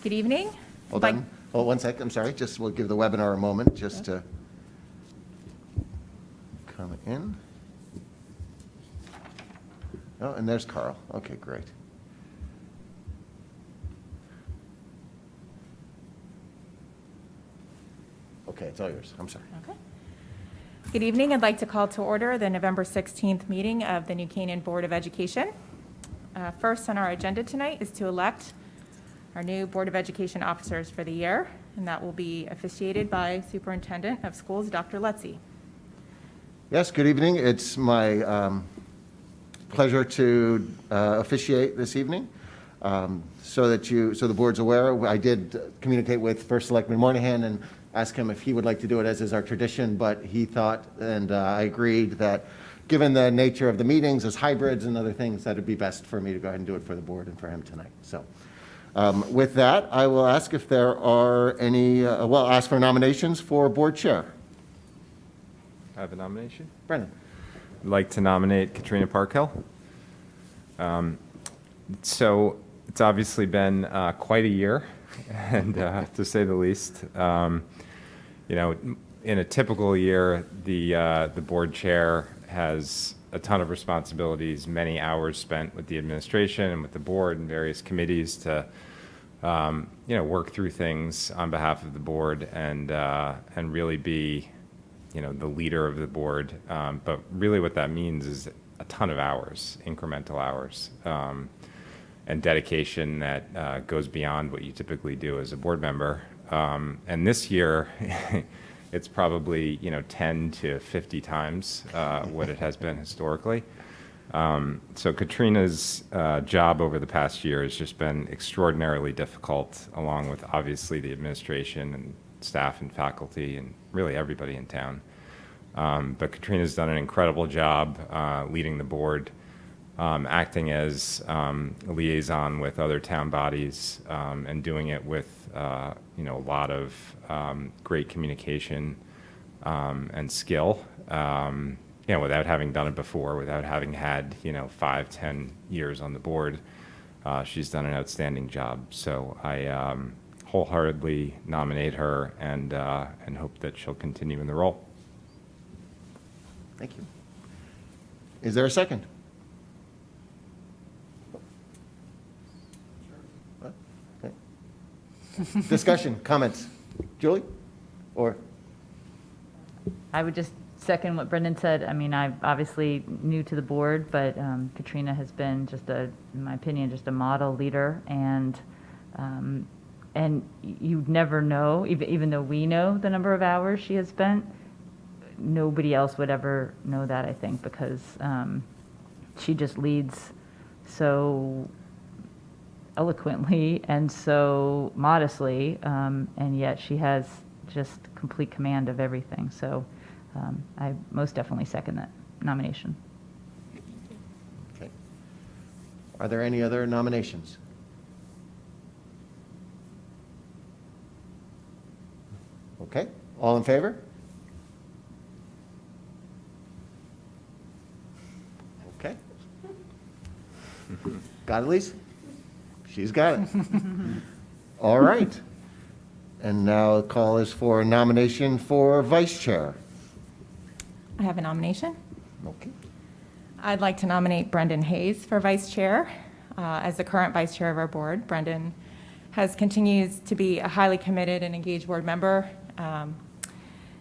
Good evening. Hold on. Hold 1 sec. I'm sorry. Just we'll give the webinar a moment just to come in. Oh, and there's Carl. Okay, great. Okay, it's all yours. I'm sorry. Okay. Good evening. I'd like to call to order the November 16th meeting of the New Canaan Board of Education. First on our agenda tonight is to elect our new Board of Education officers for the year, and that will be officiated by Superintendent of Schools, Dr. Lutzy. Yes, good evening. It's my pleasure to officiate this evening. So the board's aware, I did communicate with First Selectman Moynihan and ask him if he would like to do it as is our tradition, but he thought, and I agreed, that given the nature of the meetings as hybrids and other things, that it'd be best for me to go ahead and do it for the board and for him tonight. So with that, I will ask if there are any, ask for nominations for board chair. I have a nomination. Brendan. I'd like to nominate Katrina Parkhill. So it's obviously been quite a year, and to say the least. You know, in a typical year, the board chair has a ton of responsibilities, many hours spent with the administration and with the board and various committees to, you know, work through things on behalf of the board and really be, you know, the leader of the board. But really what that means is a ton of hours, incremental hours, and dedication that goes beyond what you typically do as a board member. And this year, it's probably, you know, 10 to 50 times what it has been historically. So Katrina's job over the past year has just been extraordinarily difficult, along with obviously the administration and staff and faculty and really everybody in town. But Katrina's done an incredible job leading the board, acting as a liaison with other town bodies, and doing it with you know, a lot of great communication and skill. You know, without having done it before, without having had, you know, 5-10 years on the board, she's done an outstanding job. So I wholeheartedly nominate her and hope that she'll continue in the role. Thank you. Is there a second? What? Okay. Discussion, comments? Julie? Or? I would just second what Brendan said. I mean, I'm obviously new to the board, but Katrina has been just in my opinion, just a model leader, and you'd never know, even though we know the number of hours she has spent, nobody else would ever know that, I think, because she just leads so eloquently and so modestly, and yet she has just complete command of everything. So I most definitely second that nomination. Okay. Are there any other nominations? Okay. All in favor? Okay. Got it, Lise? She's got it. All right. And now the call is for a nomination for vice chair. I have a nomination. Okay. I'd like to nominate Brendan Hayes for vice chair. As the current vice chair of our board, Brendan continues to be a highly committed and engaged board member.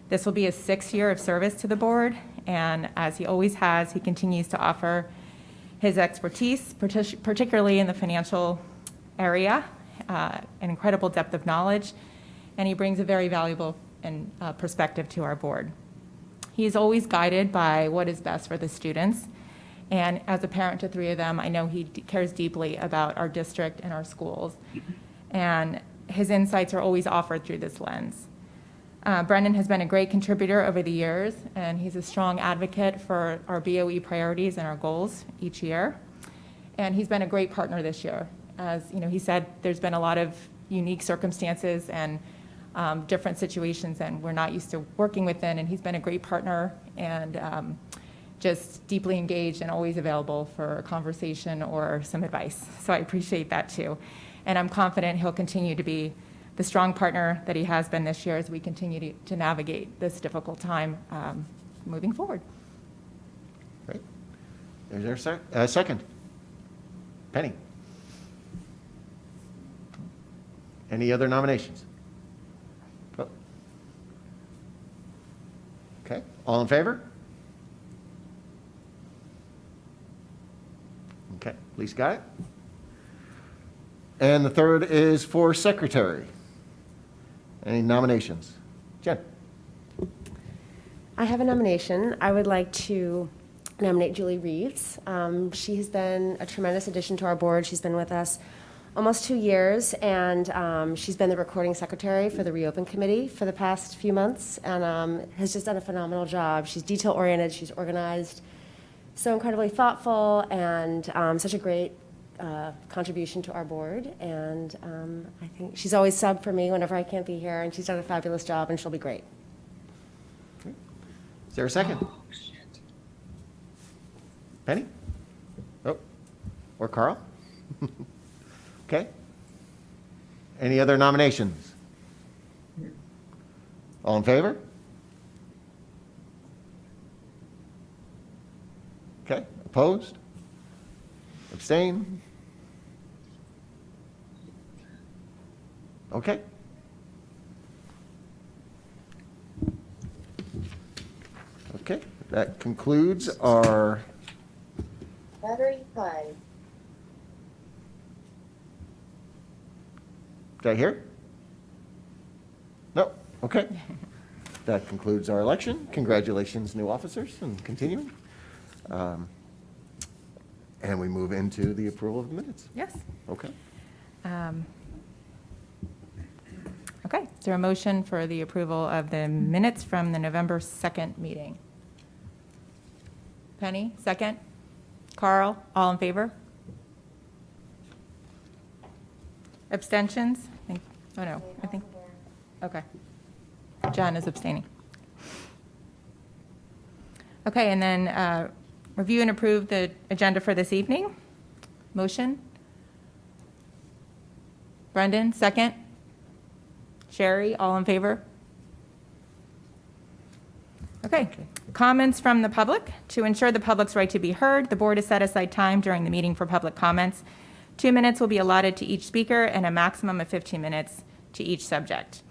This will be his 6th year of service to the board, and as he always has, he continues to offer his expertise, particularly in the financial area, an incredible depth of knowledge, and he brings a very valuable perspective to our board. He is always guided by what is best for the students, and as a parent to 3 of them, I know he cares deeply about our district and our schools, and his insights are always offered through this lens. Brendan has been a great contributor over the years, and he's a strong advocate for our BOE priorities and our goals each year. And he's been a great partner this year. As you know, he said there's been a lot of unique circumstances and different situations, and we're not used to working within. And he's been a great partner and just deeply engaged and always available for a conversation or some advice. So I appreciate that too. And I'm confident he'll continue to be the strong partner that he has been this year as we continue to navigate this difficult time moving forward. Great. Is there a second? Penny? Any other nominations? Oh. Okay, all in favor? Okay, Lisa got it. And the third is for secretary. Any nominations? Jen? I have a nomination. I would like to nominate Julie Reeves. She has been a tremendous addition to our board. She's been with us almost 2 years, and she's been the recording secretary for the Reopen Committee for the past few months, and has just done a phenomenal job. She's detail-oriented, she's organized, so incredibly thoughtful, and such a great contribution to our board. And I think she's always subbed for me whenever I can't be here, and she's done a fabulous job, and she'll be great. Is there a second? Penny? Oh, or Carl? Okay. Any other nominations? All in favor? Okay, opposed? Abstain? Okay. Okay, that concludes our, Battery 5. did I hear? No, okay. That concludes our election. Congratulations, new officers, and continuing. And we move into the approval of the minutes. Yes. Okay. Okay, is there a motion for the approval of the minutes from the November 2nd meeting? Penny, second? Carl, all in favor? Abstentions? Oh, no, I think, okay. John is abstaining. Okay, and then review and approve the agenda for this evening. Motion? Brendan, second? Sherry, all in favor? Okay. Comments from the public. To ensure the public's right to be heard, the board has set aside time during the meeting for public comments. 2 minutes will be allotted to each speaker and a maximum of 15 minutes to each subject.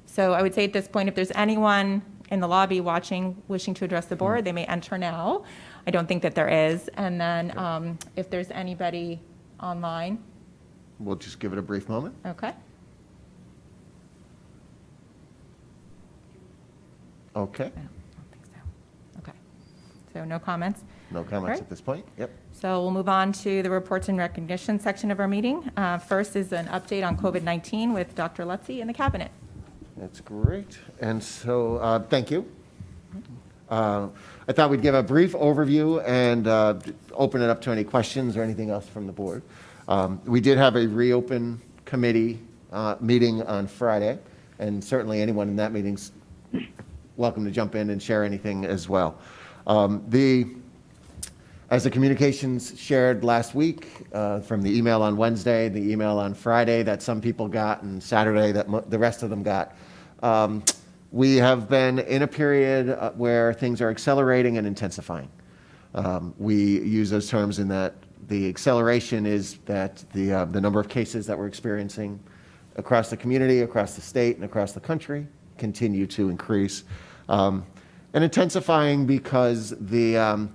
So I would say at this point, if there's anyone in the lobby watching wishing to address the board, they may enter now. I don't think that there is. And then if there's anybody online, We'll just give it a brief moment. okay. Okay. I don't think so. Okay. So no comments. No comments Right. at this point? Yep. So we'll move on to the reports and recognition section of our meeting. First is an update on COVID-19 with Dr. Lutzy and the cabinet. That's great. And so, thank you. I thought we'd give a brief overview and open it up to any questions or anything else from the board. We did have a reopen committee meeting on Friday, and certainly anyone in that meeting's welcome to jump in and share anything as well. As the communications shared last week, from the email on Wednesday, the email on Friday that some people got, and Saturday that the rest of them got, we have been in a period where things are accelerating and intensifying. We use those terms in that the acceleration is that the number of cases that we're experiencing across the community, across the state, and across the country continue to increase. And intensifying because the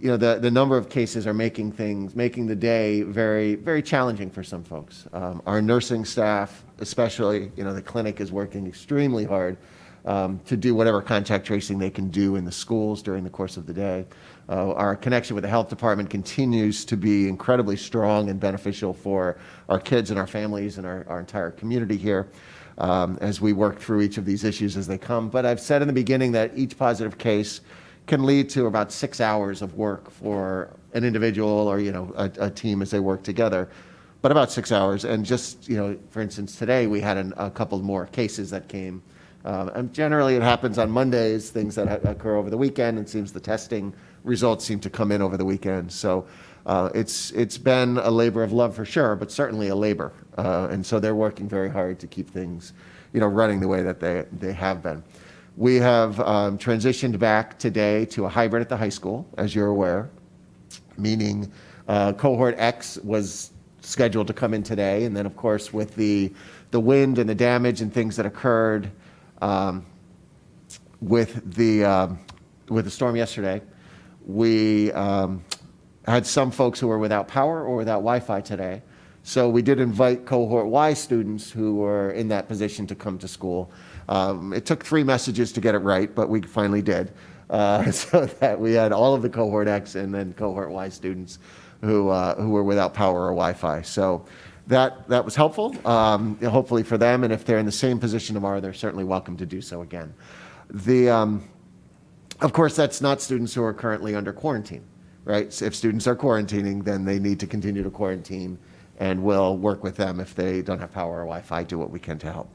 number of cases are making the day very, very challenging for some folks. Our nursing staff, especially, the clinic is working extremely hard to do whatever contact tracing they can do in the schools during the course of the day. Our connection with the health department continues to be incredibly strong and beneficial for our kids and our families and our entire community here as we work through each of these issues as they come. But I've said in the beginning that each positive case can lead to about 6 hours of work for an individual or, a team as they work together, but about 6 hours. And just, for instance, today we had a couple more cases that came. And generally it happens on Mondays, things that occur over the weekend. It seems the testing results seem to come in over the weekend. So it's been a labor of love for sure, but certainly a labor. And so they're working very hard to keep things, running the way that they have been. We have transitioned back today to a hybrid at the high school, as you're aware, meaning cohort X was scheduled to come in today, and then of course with the wind and the damage and things that occurred with the storm yesterday, we had some folks who were without power or without Wi-Fi today. So we did invite cohort Y students who were in that position to come to school. It took 3 messages to get it right, but we finally did. So that we had all of the cohort X and then cohort Y students who were without power or Wi-Fi. So that was helpful, hopefully for them. And if they're in the same position tomorrow, they're certainly welcome to do so again. Of course, that's not students who are currently under quarantine, right? So if students are quarantining, then they need to continue to quarantine, and we'll work with them if they don't have power or Wi-Fi, do what we can to help.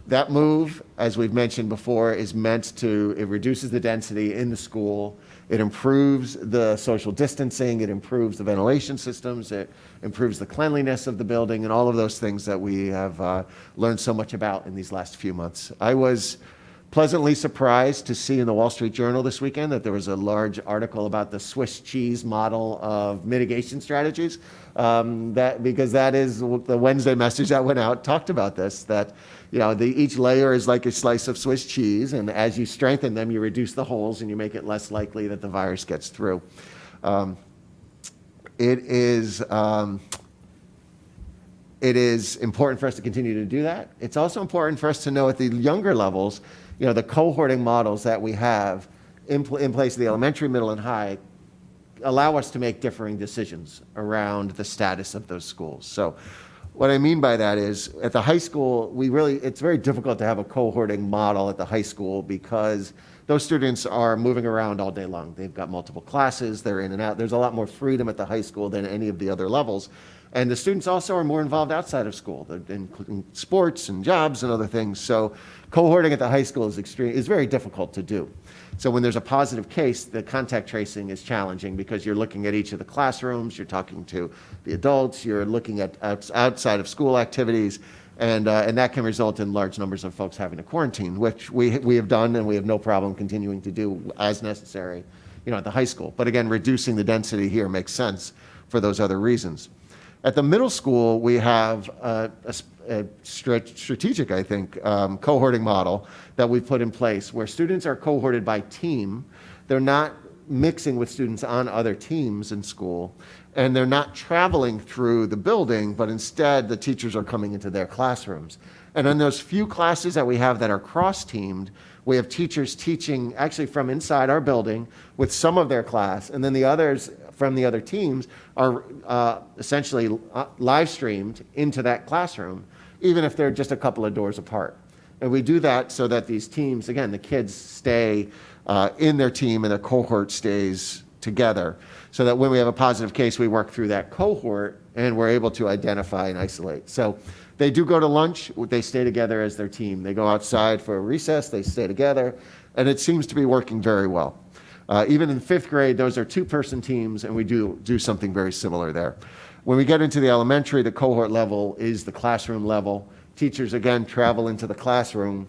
That move, as we've mentioned before, is meant to, it reduces the density in the school. It improves the social distancing. It improves the ventilation systems. It improves the cleanliness of the building and all of those things that we have learned so much about in these last few months. I was pleasantly surprised to see in the Wall Street Journal this weekend that there was a large article about the Swiss cheese model of mitigation strategies. Because that is the Wednesday message that went out, talked about this, that each layer is like a slice of Swiss cheese, and as you strengthen them, you reduce the holes and you make it less likely that the virus gets through. It is important for us to continue to do that. It's also important for us to know at the younger levels, the cohorting models that we have in place at the elementary, middle, and high allow us to make differing decisions around the status of those schools. So what I mean by that is at the high school, it's very difficult to have a cohorting model at the high school because those students are moving around all day long. They've got multiple classes, they're in and out. There's a lot more freedom at the high school than any of the other levels. And the students also are more involved outside of school, including sports and jobs and other things. So cohorting at the high school is very difficult to do. So when there's a positive case, the contact tracing is challenging because you're looking at each of the classrooms, you're talking to the adults, you're looking at outside of school activities, and that can result in large numbers of folks having to quarantine, which we have done and we have no problem continuing to do as necessary, at the high school. But again, reducing the density here makes sense for those other reasons. At the middle school, we have a strategic, I think, cohorting model that we've put in place where students are cohorted by team. They're not mixing with students on other teams in school, and they're not traveling through the building, but instead the teachers are coming into their classrooms. And in those few classes that we have that are cross-teamed, we have teachers teaching actually from inside our building with some of their class, and then the others from the other teams are essentially live streamed into that classroom, even if they're just a couple of doors apart. And we do that so that these teams, again, the kids stay in their team and the cohort stays together, so that when we have a positive case, we work through that cohort and we're able to identify and isolate. So they do go to lunch, they stay together as their team. They go outside for a recess, they stay together, and it seems to be working very well. Even in 5th grade, those are 2-person teams, and we do something very similar there. When we get into the elementary, the cohort level is the classroom level. Teachers, again, travel into the classroom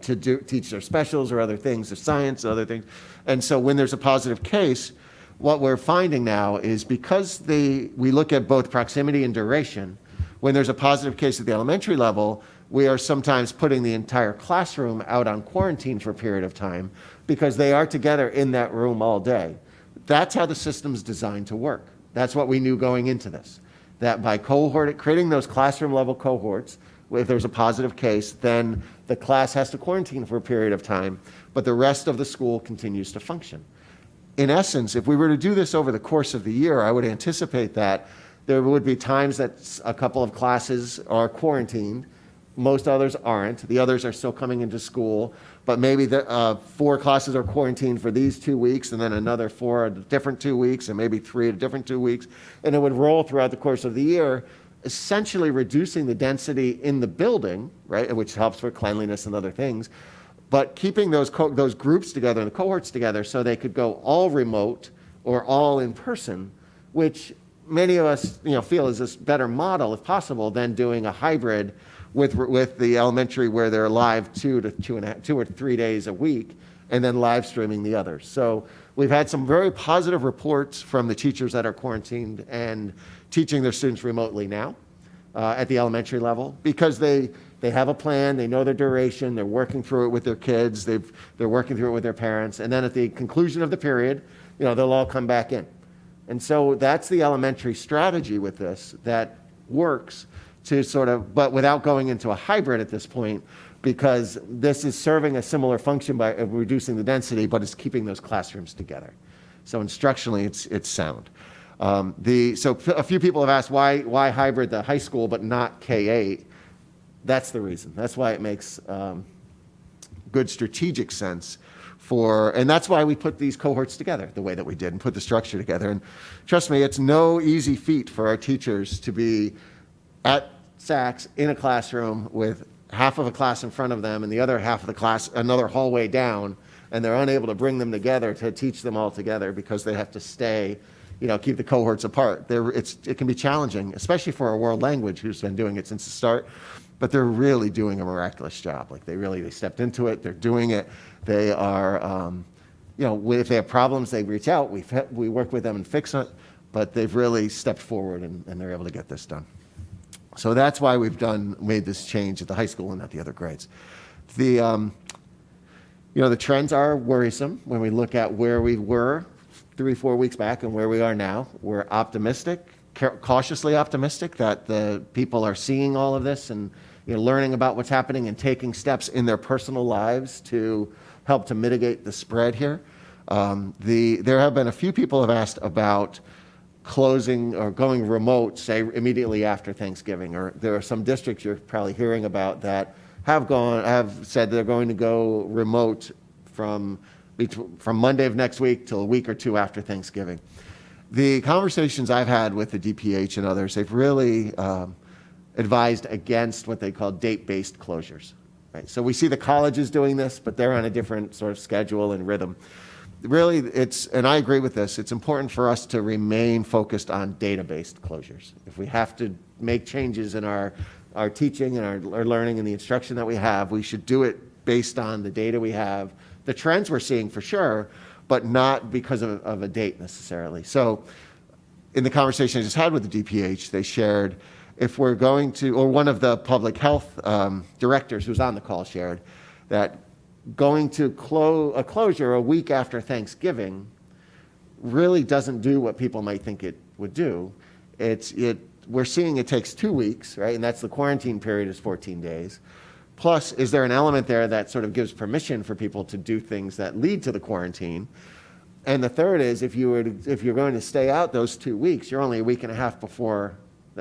to teach their specials or other things, their science, other things. And so when there's a positive case, what we're finding now is because we look at both proximity and duration, when there's a positive case at the elementary level, we are sometimes putting the entire classroom out on quarantine for a period of time because they are together in that room all day. That's how the system's designed to work. That's what we knew going into this, that by creating those classroom level cohorts, if there's a positive case, then the class has to quarantine for a period of time, but the rest of the school continues to function. In essence, if we were to do this over the course of the year, I would anticipate that there would be times that a couple of classes are quarantined, most others aren't. The others are still coming into school, but maybe 4 classes are quarantined for these 2 weeks, and then another 4 a different 2 weeks, and maybe 3 a different 2 weeks. And it would roll throughout the course of the year, essentially reducing the density in the building, right, which helps for cleanliness and other things, but keeping those groups together and the cohorts together so they could go all remote or all in person, which many of us feel is this better model, if possible, than doing a hybrid with the elementary where they're live 2 or 3 days a week and then live streaming the others. So we've had some very positive reports from the teachers that are quarantined and teaching their students remotely now at the elementary level, because they have a plan, they know their duration, they're working through it with their kids, they're working through it with their parents, and then at the conclusion of the period, they'll all come back in. And so that's the elementary strategy with this that works to but without going into a hybrid at this point, because this is serving a similar function by reducing the density, but it's keeping those classrooms together. So instructionally, it's sound. So a few people have asked why hybrid the high school but not K-8. That's the reason. That's why it makes good strategic sense and that's why we put these cohorts together the way that we did and put the structure together. And trust me, it's no easy feat for our teachers to be at Saks in a classroom with half of a class in front of them and the other half of the class another hallway down, and they're unable to bring them together to teach them all together because they have to stay, keep the cohorts apart. It can be challenging, especially for a world language who's been doing it since the start, but they're really doing a miraculous job. Like they stepped into it, they're doing it. They are, if they have problems, they reach out, we work with them and fix it, but they've really stepped forward and they're able to get this done. So that's why we've made this change at the high school and at the other grades. The trends are worrisome when we look at where we were 3-4 weeks back and where we are now. We're optimistic, cautiously optimistic that the people are seeing all of this and learning about what's happening and taking steps in their personal lives to help to mitigate the spread here. There have been a few people have asked about closing or going remote, say immediately after Thanksgiving, or there are some districts you're probably hearing about that have said they're going to go remote from Monday of next week till a week or two after Thanksgiving. The conversations I've had with the DPH and others, they've really advised against what they call date-based closures. Right? So we see the colleges doing this, but they're on a different sort of schedule and rhythm. Really, and I agree with this, it's important for us to remain focused on data-based closures. If we have to make changes in our teaching and our learning and the instruction that we have, we should do it based on the data we have, the trends we're seeing for sure, but not because of a date necessarily. So in the conversation I just had with the DPH, they shared if we're going to, or one of the public health directors who's on the call shared that going to a closure a week after Thanksgiving really doesn't do what people might think it would do. We're seeing it takes 2 weeks, right? And that's the quarantine period is 14 days. Plus, is there an element there that sort of gives permission for people to do things that lead to the quarantine? And the third is if you're going to stay out those 2 weeks, you're only a week and a half before,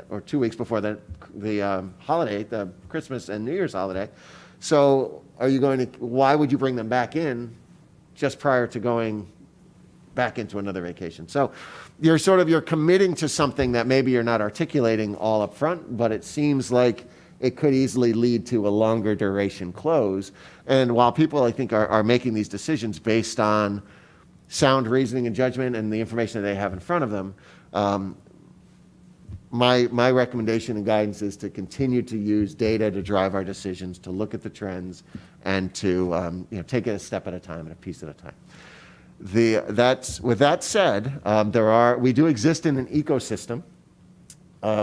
or 2 weeks before the holiday, the Christmas and New Year's holiday. So why would you bring them back in just prior to going back into another vacation? So you're committing to something that maybe you're not articulating all up front, but it seems like it could easily lead to a longer duration close. And while people, I think, are making these decisions based on sound reasoning and judgment and the information that they have in front of them, my recommendation and guidance is to continue to use data to drive our decisions, to look at the trends, and to take it a step at a time and a piece at a time. With that said, we do exist in an ecosystem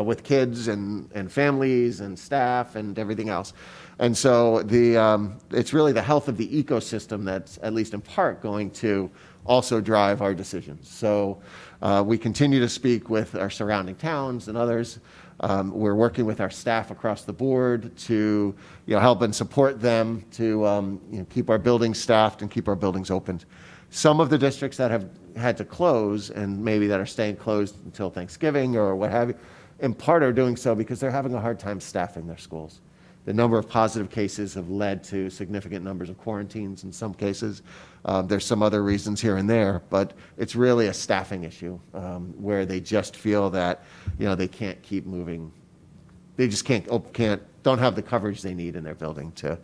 with kids and families and staff and everything else. And so it's really the health of the ecosystem that's, at least in part, going to also drive our decisions. So we continue to speak with our surrounding towns and others. We're working with our staff across the board to help and support them to keep our buildings staffed and keep our buildings opened. Some of the districts that have had to close and maybe that are staying closed until Thanksgiving or what have you, in part are doing so because they're having a hard time staffing their schools. The number of positive cases have led to significant numbers of quarantines in some cases. There's some other reasons here and there, but it's really a staffing issue where they just feel that they can't keep moving. They just don't have the coverage they need in their building to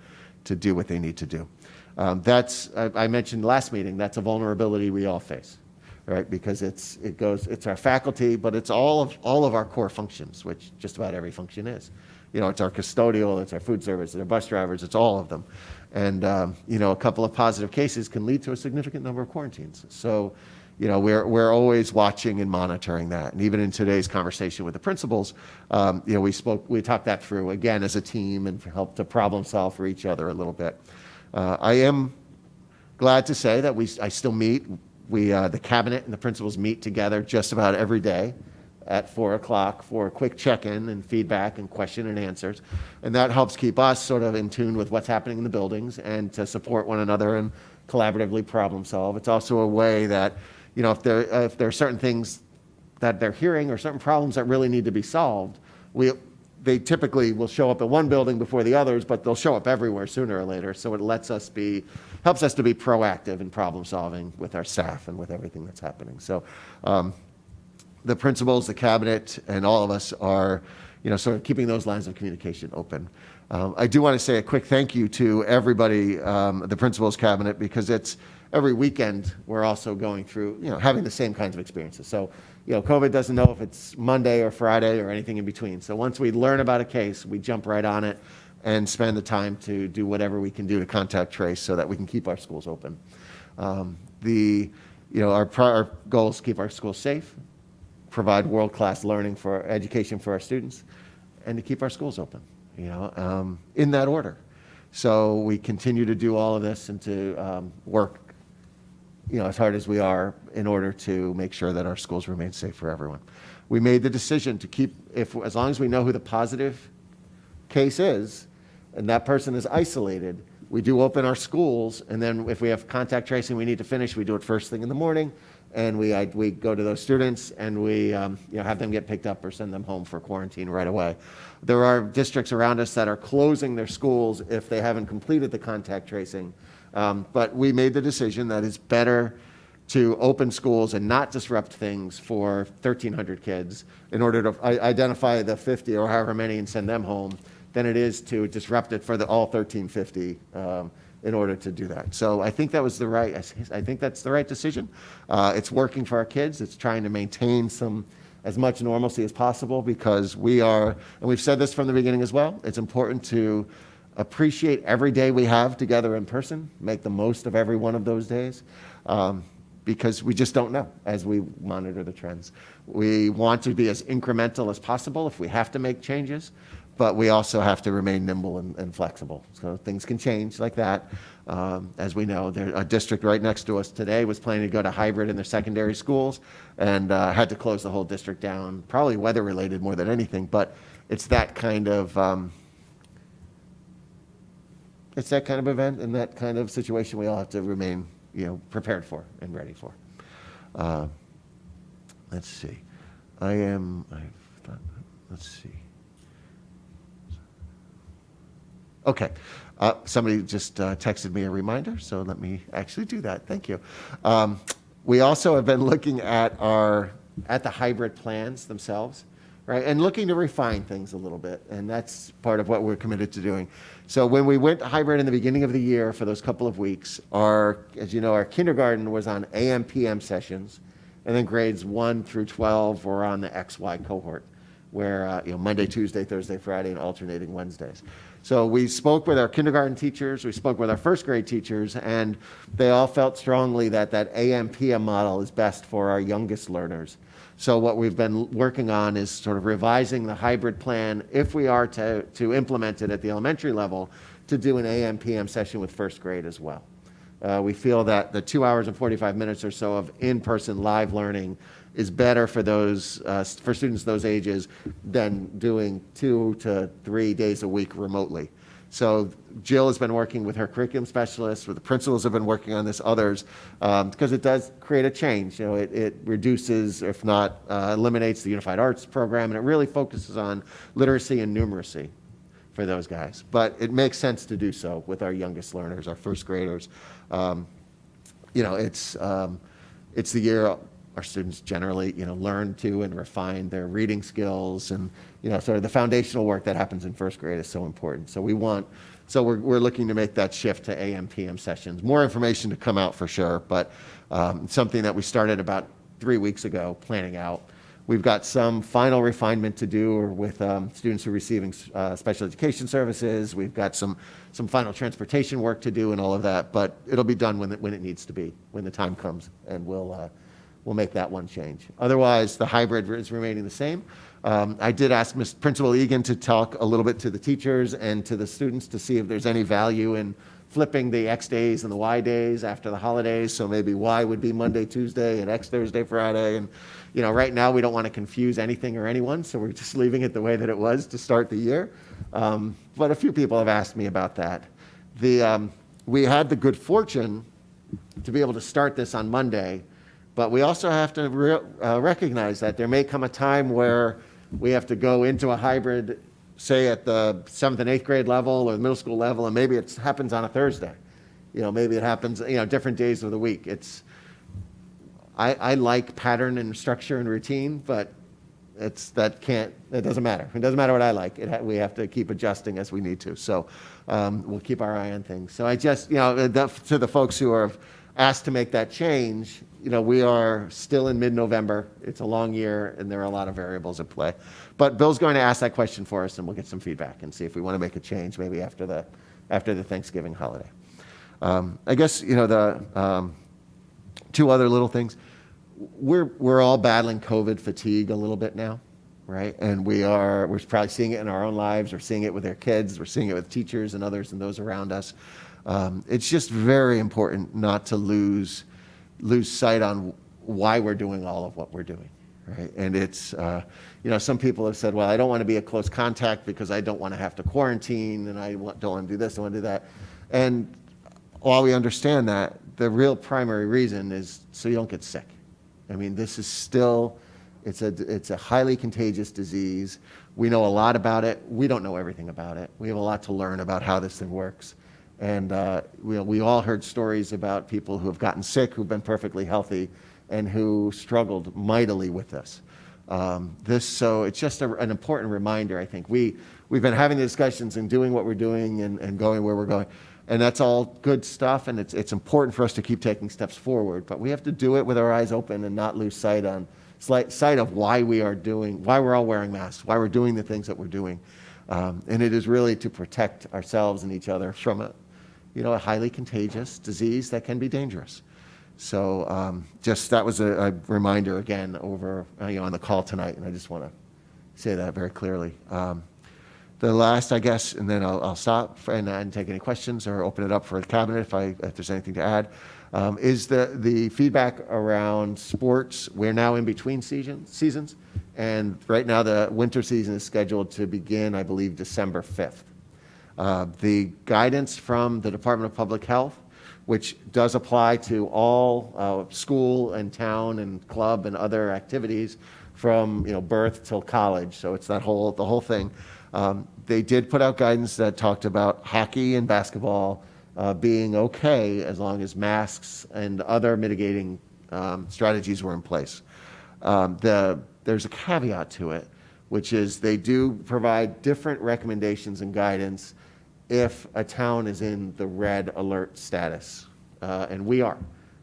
do what they need to do. I mentioned last meeting, that's a vulnerability we all face, right? Because it's our faculty, but it's all of our core functions, which just about every function is. It's our custodial, it's our food service, it's our bus drivers, it's all of them. And, a couple of positive cases can lead to a significant number of quarantines. So, we're always watching and monitoring that. And even in today's conversation with the principals, we talked that through again as a team and helped to problem solve for each other a little bit. I am glad to say that I still meet. The cabinet and the principals meet together just about every day at 4 o'clock for a quick check-in and feedback and question and answers. And that helps keep us sort of in tune with what's happening in the buildings and to support one another and collaboratively problem solve. It's also a way that, if there are certain things that they're hearing or certain problems that really need to be solved, they typically will show up in one building before the others, but they'll show up everywhere sooner or later. So it helps us to be proactive in problem solving with our staff and with everything that's happening. So the principals, the cabinet, and all of us are, sort of keeping those lines of communication open. I do want to say a quick thank you to everybody, the principals cabinet, because it's every weekend we're also going through, having the same kinds of experiences. So, COVID doesn't know if it's Monday or Friday or anything in between. So once we learn about a case, we jump right on it and spend the time to do whatever we can do to contact trace so that we can keep our schools open. Our goal is to keep our schools safe, provide world-class learning for education for our students, and to keep our schools open, in that order. So we continue to do all of this and to work, as hard as we are in order to make sure that our schools remain safe for everyone. We made the decision to keep, as long as we know who the positive case is, and that person is isolated, we do open our schools, and then if we have contact tracing we need to finish, we do it first thing in the morning, and we go to those students and we have them get picked up or send them home for quarantine right away. There are districts around us that are closing their schools if they haven't completed the contact tracing, but we made the decision that it's better to open schools and not disrupt things for 1,300 kids in order to identify the 50 or however many and send them home than it is to disrupt it for all 1,350 in order to do that. So I think that's the right decision. It's working for our kids. It's trying to maintain as much normalcy as possible because and we've said this from the beginning as well, it's important to appreciate every day we have together in person, make the most of every one of those days, because we just don't know as we monitor the trends. We want to be as incremental as possible if we have to make changes, but we also have to remain nimble and flexible. So things can change like that. As we know, a district right next to us today was planning to go to hybrid in their secondary schools and had to close the whole district down, probably weather related more than anything, but it's that kind of event and that kind of situation we all have to remain prepared for and ready for. Let's see. Let's see. Okay. Somebody just texted me a reminder, so let me actually do that. Thank you. We also have been looking at the hybrid plans themselves, right, and looking to refine things a little bit, and that's part of what we're committed to doing. So when we went hybrid in the beginning of the year for those couple of weeks, as you know, our kindergarten was on AM/PM sessions, and then grades 1 through 12 were on the XY cohort, where Monday, Tuesday, Thursday, Friday, and alternating Wednesdays. So we spoke with our kindergarten teachers, we spoke with our first grade teachers, and they all felt strongly that AM/PM model is best for our youngest learners. So what we've been working on is sort of revising the hybrid plan, if we are to implement it at the elementary level, to do an AM/PM session with first grade as well. We feel that the 2 hours and 45 minutes or so of in-person live learning is better for for students those ages than doing 2 to 3 days a week remotely. So Jill has been working with her curriculum specialists, with the principals have been working on this, others, because it does create a change. It reduces, if not eliminates, the Unified Arts program, and it really focuses on literacy and numeracy for those guys. But it makes sense to do so with our youngest learners, our first graders. It's the year our students generally, learn to and refine their reading skills, and sort of the foundational work that happens in first grade is so important. So we want So we're looking to make that shift to AM, PM sessions. More information to come out for sure, but something that we started about 3 weeks ago planning out. We've got some final refinement to do with students who are receiving special education services. We've got some final transportation work to do and all of that, but it'll be done when it needs to be, when the time comes, and we'll make that one change. Otherwise, the hybrid is remaining the same. I did ask Principal Egan to talk a little bit to the teachers and to the students to see if there's any value in flipping the X days and the Y days after the holidays. So maybe Y would be Monday, Tuesday, and X Thursday, Friday. And right now we don't want to confuse anything or anyone, so we're just leaving it the way that it was to start the year. But a few people have asked me about that. We had the good fortune to be able to start this on Monday, but we also have to recognize that there may come a time where we have to go into a hybrid, say at the 7th and 8th grade level or the middle school level, and maybe it happens on a Thursday. Maybe it happens, different days of the week. I like pattern and structure and routine, but it doesn't matter. It doesn't matter what I like. We have to keep adjusting as we need to. So we'll keep our eye on things. So I just, to the folks who are asked to make that change, we are still in mid-November. It's a long year, and there are a lot of variables at play. But Bill's going to ask that question for us, and we'll get some feedback and see if we want to make a change maybe after the Thanksgiving holiday. I guess, the two other little things. We're all battling COVID fatigue a little bit now, right? And we're probably seeing it in our own lives. We're seeing it with their kids. We're seeing it with teachers and others and those around us. It's just very important not to lose sight on why we're doing all of what we're doing, right? And it's, some people have said, well, I don't want to be a close contact because I don't want to have to quarantine, and I don't want to do this, I want to do that. And while we understand that, the real primary reason is so you don't get sick. I mean, this is still, it's a highly contagious disease. We know a lot about it. We don't know everything about it. We have a lot to learn about how this thing works. And we all heard stories about people who have gotten sick, who've been perfectly healthy, and who struggled mightily with this. So it's just an important reminder, I think. We've been having the discussions and doing what we're doing and going where we're going. And that's all good stuff, and it's important for us to keep taking steps forward. But we have to do it with our eyes open and not lose sight of why we're all wearing masks, why we're doing the things that we're doing. And it is really to protect ourselves and each other from a highly contagious disease that can be dangerous. So that was a reminder again over on the call tonight, and I just want to say that very clearly. The last, I guess, and then I'll stop and take any questions or open it up for the cabinet if there's anything to add, is the feedback around sports. We're now in between seasons, and right now the winter season is scheduled to begin, I believe, December 5th. The guidance from the Department of Public Health, which does apply to all school and town and club and other activities from birth till college, so it's the whole thing. They did put out guidance that talked about hockey and basketball being okay as long as masks and other mitigating strategies were in place. There's a caveat to it, which is they do provide different recommendations and guidance if a town is in the red alert status, and we are,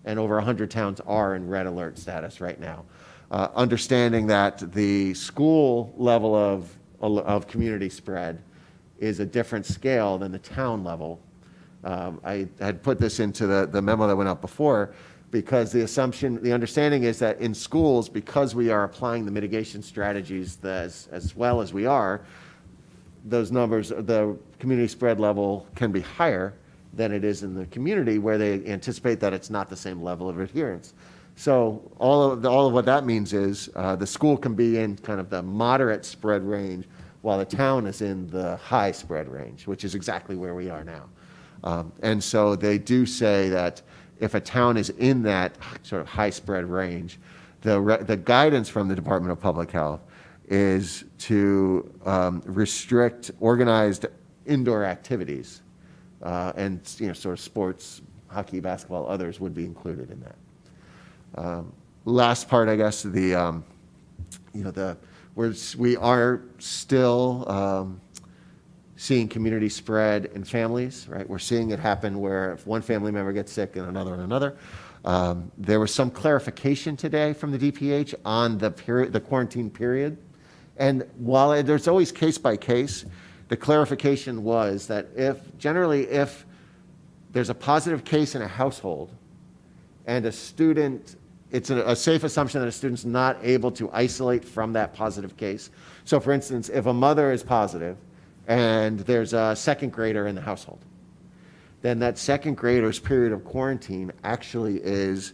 and over 100 towns are in red alert status right now. Understanding that the school level of community spread is a different scale than the town level. I had put this into the memo that went out before, because the understanding is that in schools, because we are applying the mitigation strategies as well as we are, those numbers, the community spread level can be higher than it is in the community, where they anticipate that it's not the same level of adherence. So all of what that means is the school can be in kind of the moderate spread range, while the town is in the high spread range, which is exactly where we are now. And so they do say that if a town is in that sort of high spread range, the guidance from the Department of Public Health is to restrict organized indoor activities, and sort of sports, hockey, basketball, others would be included in that. Last part, I guess, we are still seeing community spread in families, right? We're seeing it happen where if one family member gets sick and another. There was some clarification today from the DPH on the quarantine period. And while there's always case by case, the clarification was that if there's a positive case in a household and a student, it's a safe assumption that a student's not able to isolate from that positive case. So for instance, if a mother is positive and there's a second grader in the household, then that second grader's period of quarantine actually is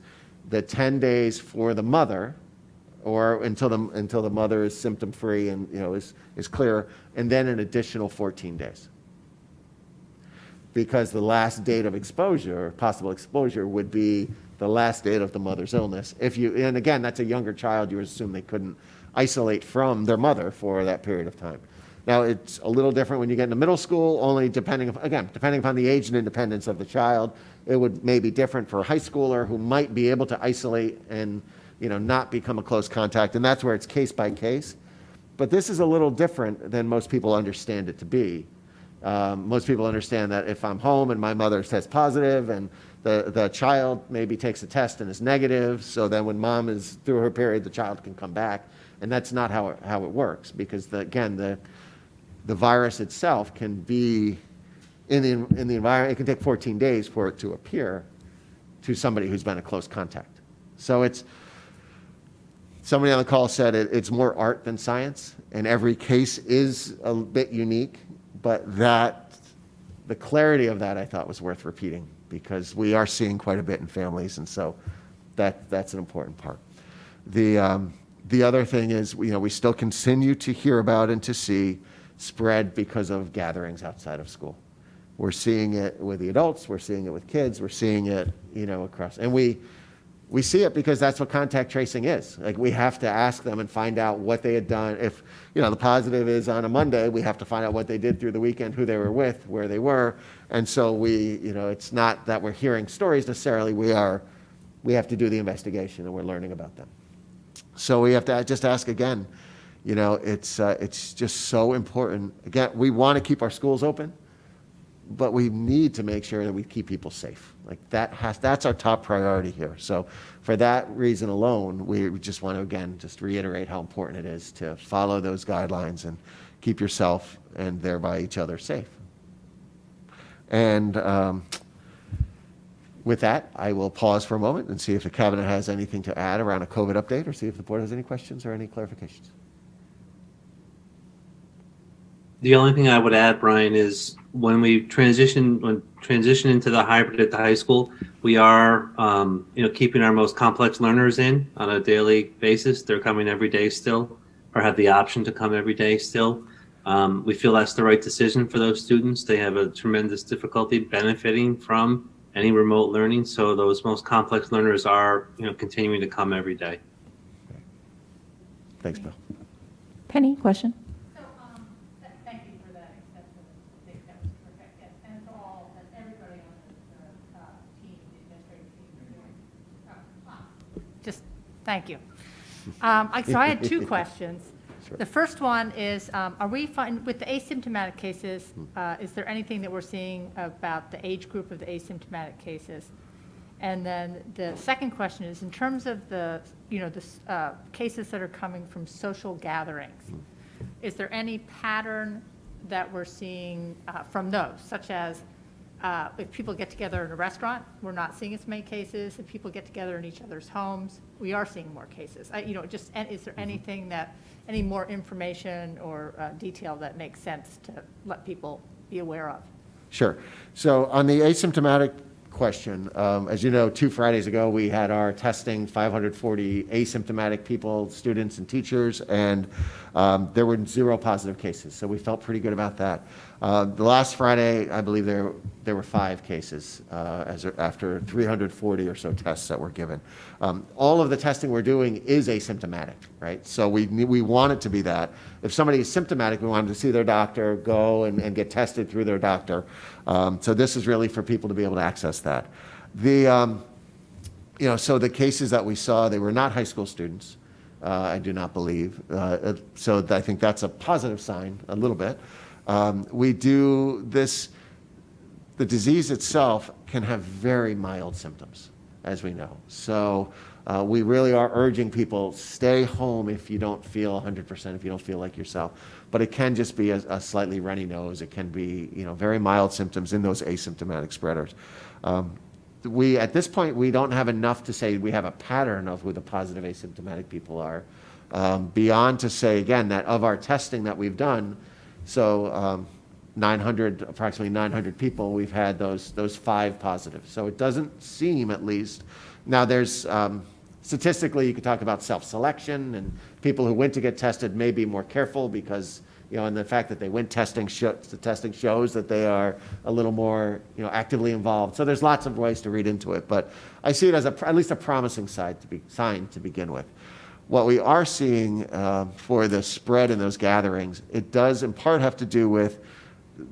the 10 days for the mother, or until the mother is symptom free and is clear, and then an additional 14 days. Because the last date of exposure, possible exposure, would be the last date of the mother's illness. And again, that's a younger child, you would assume they couldn't isolate from their mother for that period of time. Now, it's a little different when you get into middle school, only depending upon the age and independence of the child. It would maybe different for a high schooler who might be able to isolate and not become a close contact, and that's where it's case by case. But this is a little different than most people understand it to be. Most people understand that if I'm home and my mother tests positive and the child maybe takes a test and is negative, so then when mom is through her period, the child can come back. And that's not how it works, because the virus itself can be in the environment. It can take 14 days for it to appear to somebody who's been a close contact. So somebody on the call said it's more art than science, and every case is a bit unique, but the clarity of that I thought was worth repeating, because we are seeing quite a bit in families, and so that's an important part. The other thing is, we still continue to hear about and to see spread because of gatherings outside of school. We're seeing it with the adults, we're seeing it with kids, we're seeing it, across. And we see it because that's what contact tracing is. Like, we have to ask them and find out what they had done. If, the positive is on a Monday, we have to find out what they did through the weekend, who they were with, where they were. And so it's not that we're hearing stories necessarily, we have to do the investigation and we're learning about them. So we have to just ask again, it's just so important. Again, we want to keep our schools open, but we need to make sure that we keep people safe. Like, that's our top priority here. So for that reason alone, we just want to, again, just reiterate how important it is to follow those guidelines and keep yourself and thereby each other safe. And with that, I will pause for a moment and see if the cabinet has anything to add around a COVID update, or see if the board has any questions or any clarifications. The only thing I would add, Brian, is when transition into the hybrid at the high school, we are, keeping our most complex learners in on a daily basis. They're coming every day still, or have the option to come every day still. We feel that's the right decision for those students. They have a tremendous difficulty benefiting from any remote learning. So those most complex learners are, continuing to come every day. Thanks, Bill. Penny, question? Thank you for that extensive update. That was perfect. And for all, and everybody on the team, the administrative team, for doing. Just thank you. So I had two questions. Sure. The first one is, are we with the asymptomatic cases, is there anything that we're seeing about the age group of the asymptomatic cases? And then the second question is, in terms of the cases that are coming from social gatherings, is there any pattern that we're seeing from those, such as if people get together in a restaurant, we're not seeing as many cases. If people get together in each other's homes, we are seeing more cases. Is there anything any more information or detail that makes sense to let people be aware of? Sure. So on the asymptomatic question, as you know, 2 Fridays ago, we had our testing 540 asymptomatic people, students and teachers, and there were 0 positive cases. So we felt pretty good about that. The last Friday, I believe there were 5 cases after 340 or so tests that were given. All of the testing we're doing is asymptomatic, right? So we want it to be that. If somebody is symptomatic, we want them to see their doctor, go and get tested through their doctor. So this is really for people to be able to access that. So the cases that we saw, they were not high school students, I do not believe. So I think that's a positive sign, a little bit. We do this, the disease itself can have very mild symptoms, as we know. So we really are urging people, stay home if you don't feel 100%, if you don't feel like yourself. But it can just be a slightly runny nose. It can be, very mild symptoms in those asymptomatic spreaders. At this point, we don't have enough to say we have a pattern of who the positive asymptomatic people are, beyond to say, again, that of our testing that we've done, so 900, approximately 900 people, we've had those 5 positive. So it doesn't seem, at least, now there's, statistically, you could talk about self-selection, and people who went to get tested may be more careful because, and the fact that they went testing, the testing shows that they are a little more, actively involved. So there's lots of ways to read into it, but I see it as at least a promising sign to begin with. What we are seeing for the spread in those gatherings, it does in part have to do with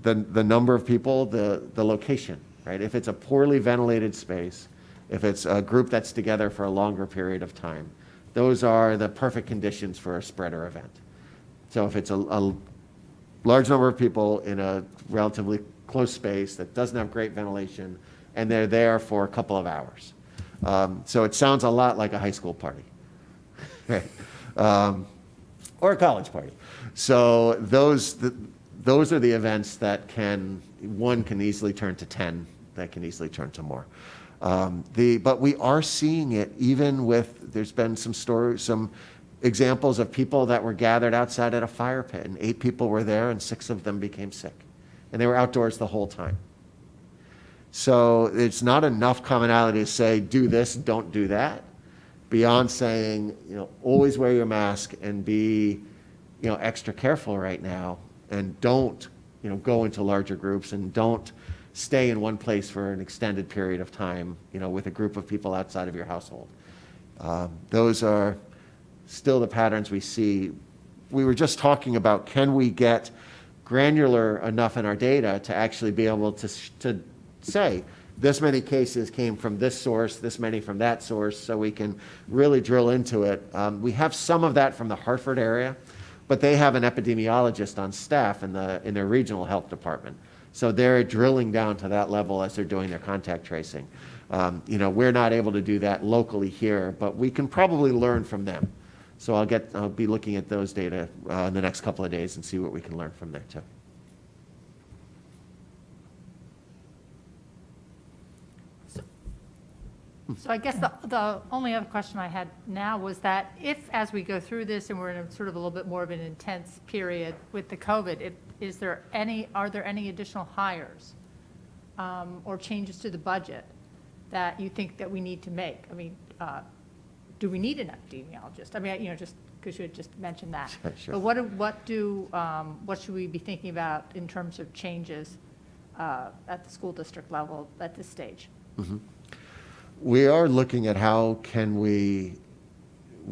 the number of people, the location, right? If it's a poorly ventilated space, if it's a group that's together for a longer period of time, those are the perfect conditions for a spreader event. So if it's a large number of people in a relatively close space that doesn't have great ventilation, and they're there for a couple of hours. So it sounds a lot like a high school party, right? Or a college party. So those are the events that one can easily turn to 10, that can easily turn to more. But we are seeing it even with, there's been some examples of people that were gathered outside at a fire pit, and 8 people were there and 6 of them became sick. And they were outdoors the whole time. So it's not enough commonality to say, do this, don't do that, beyond saying, always wear your mask and be, extra careful right now, and don't, go into larger groups, and don't stay in one place for an extended period of time, with a group of people outside of your household. Those are still the patterns we see. We were just talking about, can we get granular enough in our data to actually be able to say, this many cases came from this source, this many from that source, so we can really drill into it. We have some of that from the Hartford area, but they have an epidemiologist on staff in their regional health department. So they're drilling down to that level as they're doing their contact tracing. We're not able to do that locally here, but we can probably learn from them. So I'll be looking at those data in the next couple of days and see what we can learn from there too. So I guess the only other question I had now was that if, as we go through this and we're in sort of a little bit more of an intense period with the COVID, are there any additional hires or changes to the budget that you think that we need to make? I mean, do we need an epidemiologist? I mean, just because you had just mentioned that. Sure. But what should we be thinking about in terms of changes at the school district level at this stage? Mm-hmm. We are looking at how can we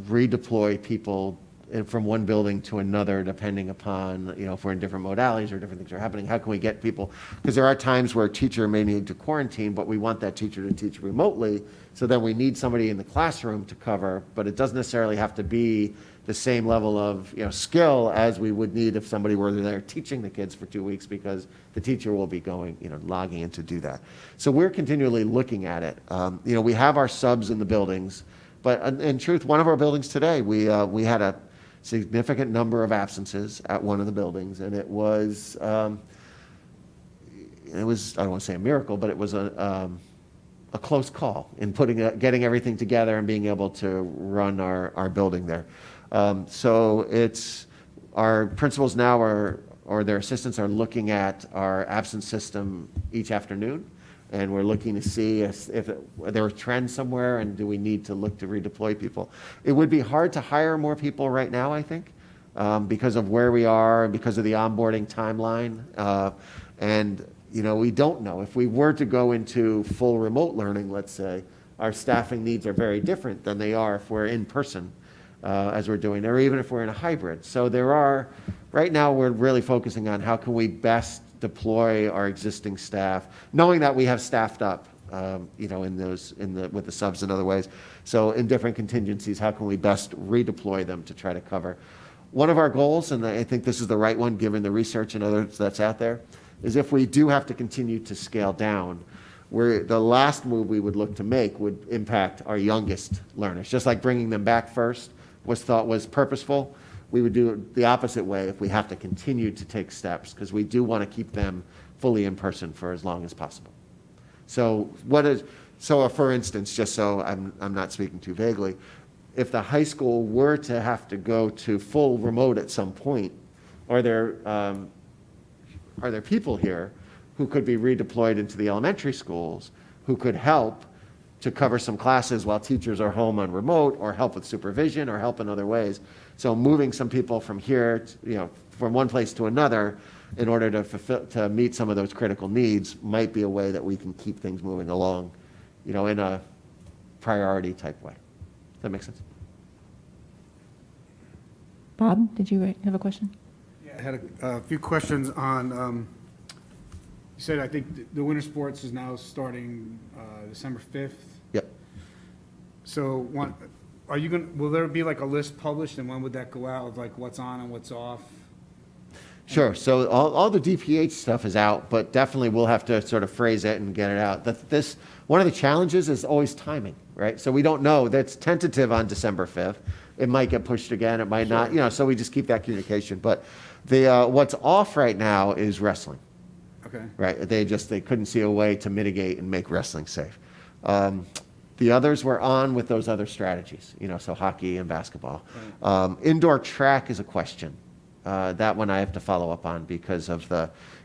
redeploy people from one building to another, depending upon, if we're in different modalities or different things are happening. How can we get people? Because there are times where a teacher may need to quarantine, but we want that teacher to teach remotely. So then we need somebody in the classroom to cover, but it doesn't necessarily have to be the same level of skill as we would need if somebody were there teaching the kids for 2 weeks, because the teacher will be going, logging in to do that. So we're continually looking at it. We have our subs in the buildings, but in truth, one of our buildings today, we had a significant number of absences at one of the buildings, and it was I don't want to say a miracle, but it was a close call in getting everything together and being able to run our building there. So it's our principals now or their assistants are looking at our absence system each afternoon, and we're looking to see if there are trends somewhere, and do we need to look to redeploy people. It would be hard to hire more people right now, I think, because of where we are and because of the onboarding timeline. And we don't know. If we were to go into full remote learning, let's say, our staffing needs are very different than they are if we're in person, as we're doing, or even if we're in a hybrid. So right now we're really focusing on how can we best deploy our existing staff, knowing that we have staffed up, with the subs in other ways. So in different contingencies, how can we best redeploy them to try to cover? One of our goals, and I think this is the right one, given the research and others that's out there, is if we do have to continue to scale down, where the last move we would look to make would impact our youngest learners. Just like bringing them back first was purposeful, we would do it the opposite way if we have to continue to take steps, because we do want to keep them fully in person for as long as possible. So for instance, just so I'm not speaking too vaguely, if the high school were to have to go to full remote at some point, are there people here who could be redeployed into the elementary schools who could help to cover some classes while teachers are home on remote, or help with supervision, or help in other ways? So moving some people from here, from one place to another, in order to meet some of those critical needs, might be a way that we can keep things moving along, in a priority type way. Does that make sense? Bob, did you have a question? Yeah, I had a few questions on, you said, I think the winter sports is now starting December 5th. Yep. So will there be like a list published, and when would that go out of like what's on and what's off? Sure. So all the DPH stuff is out, but definitely we'll have to sort of phrase it and get it out. One of the challenges is always timing, right? So we don't know. That's tentative on December 5th. It might get pushed again. It might not. So we just keep that communication. But what's off right now is wrestling. Okay. Right. They couldn't see a way to mitigate and make wrestling safe. The others were on with those other strategies. So hockey and basketball. Right. Indoor track is a question. That one I have to follow up on because of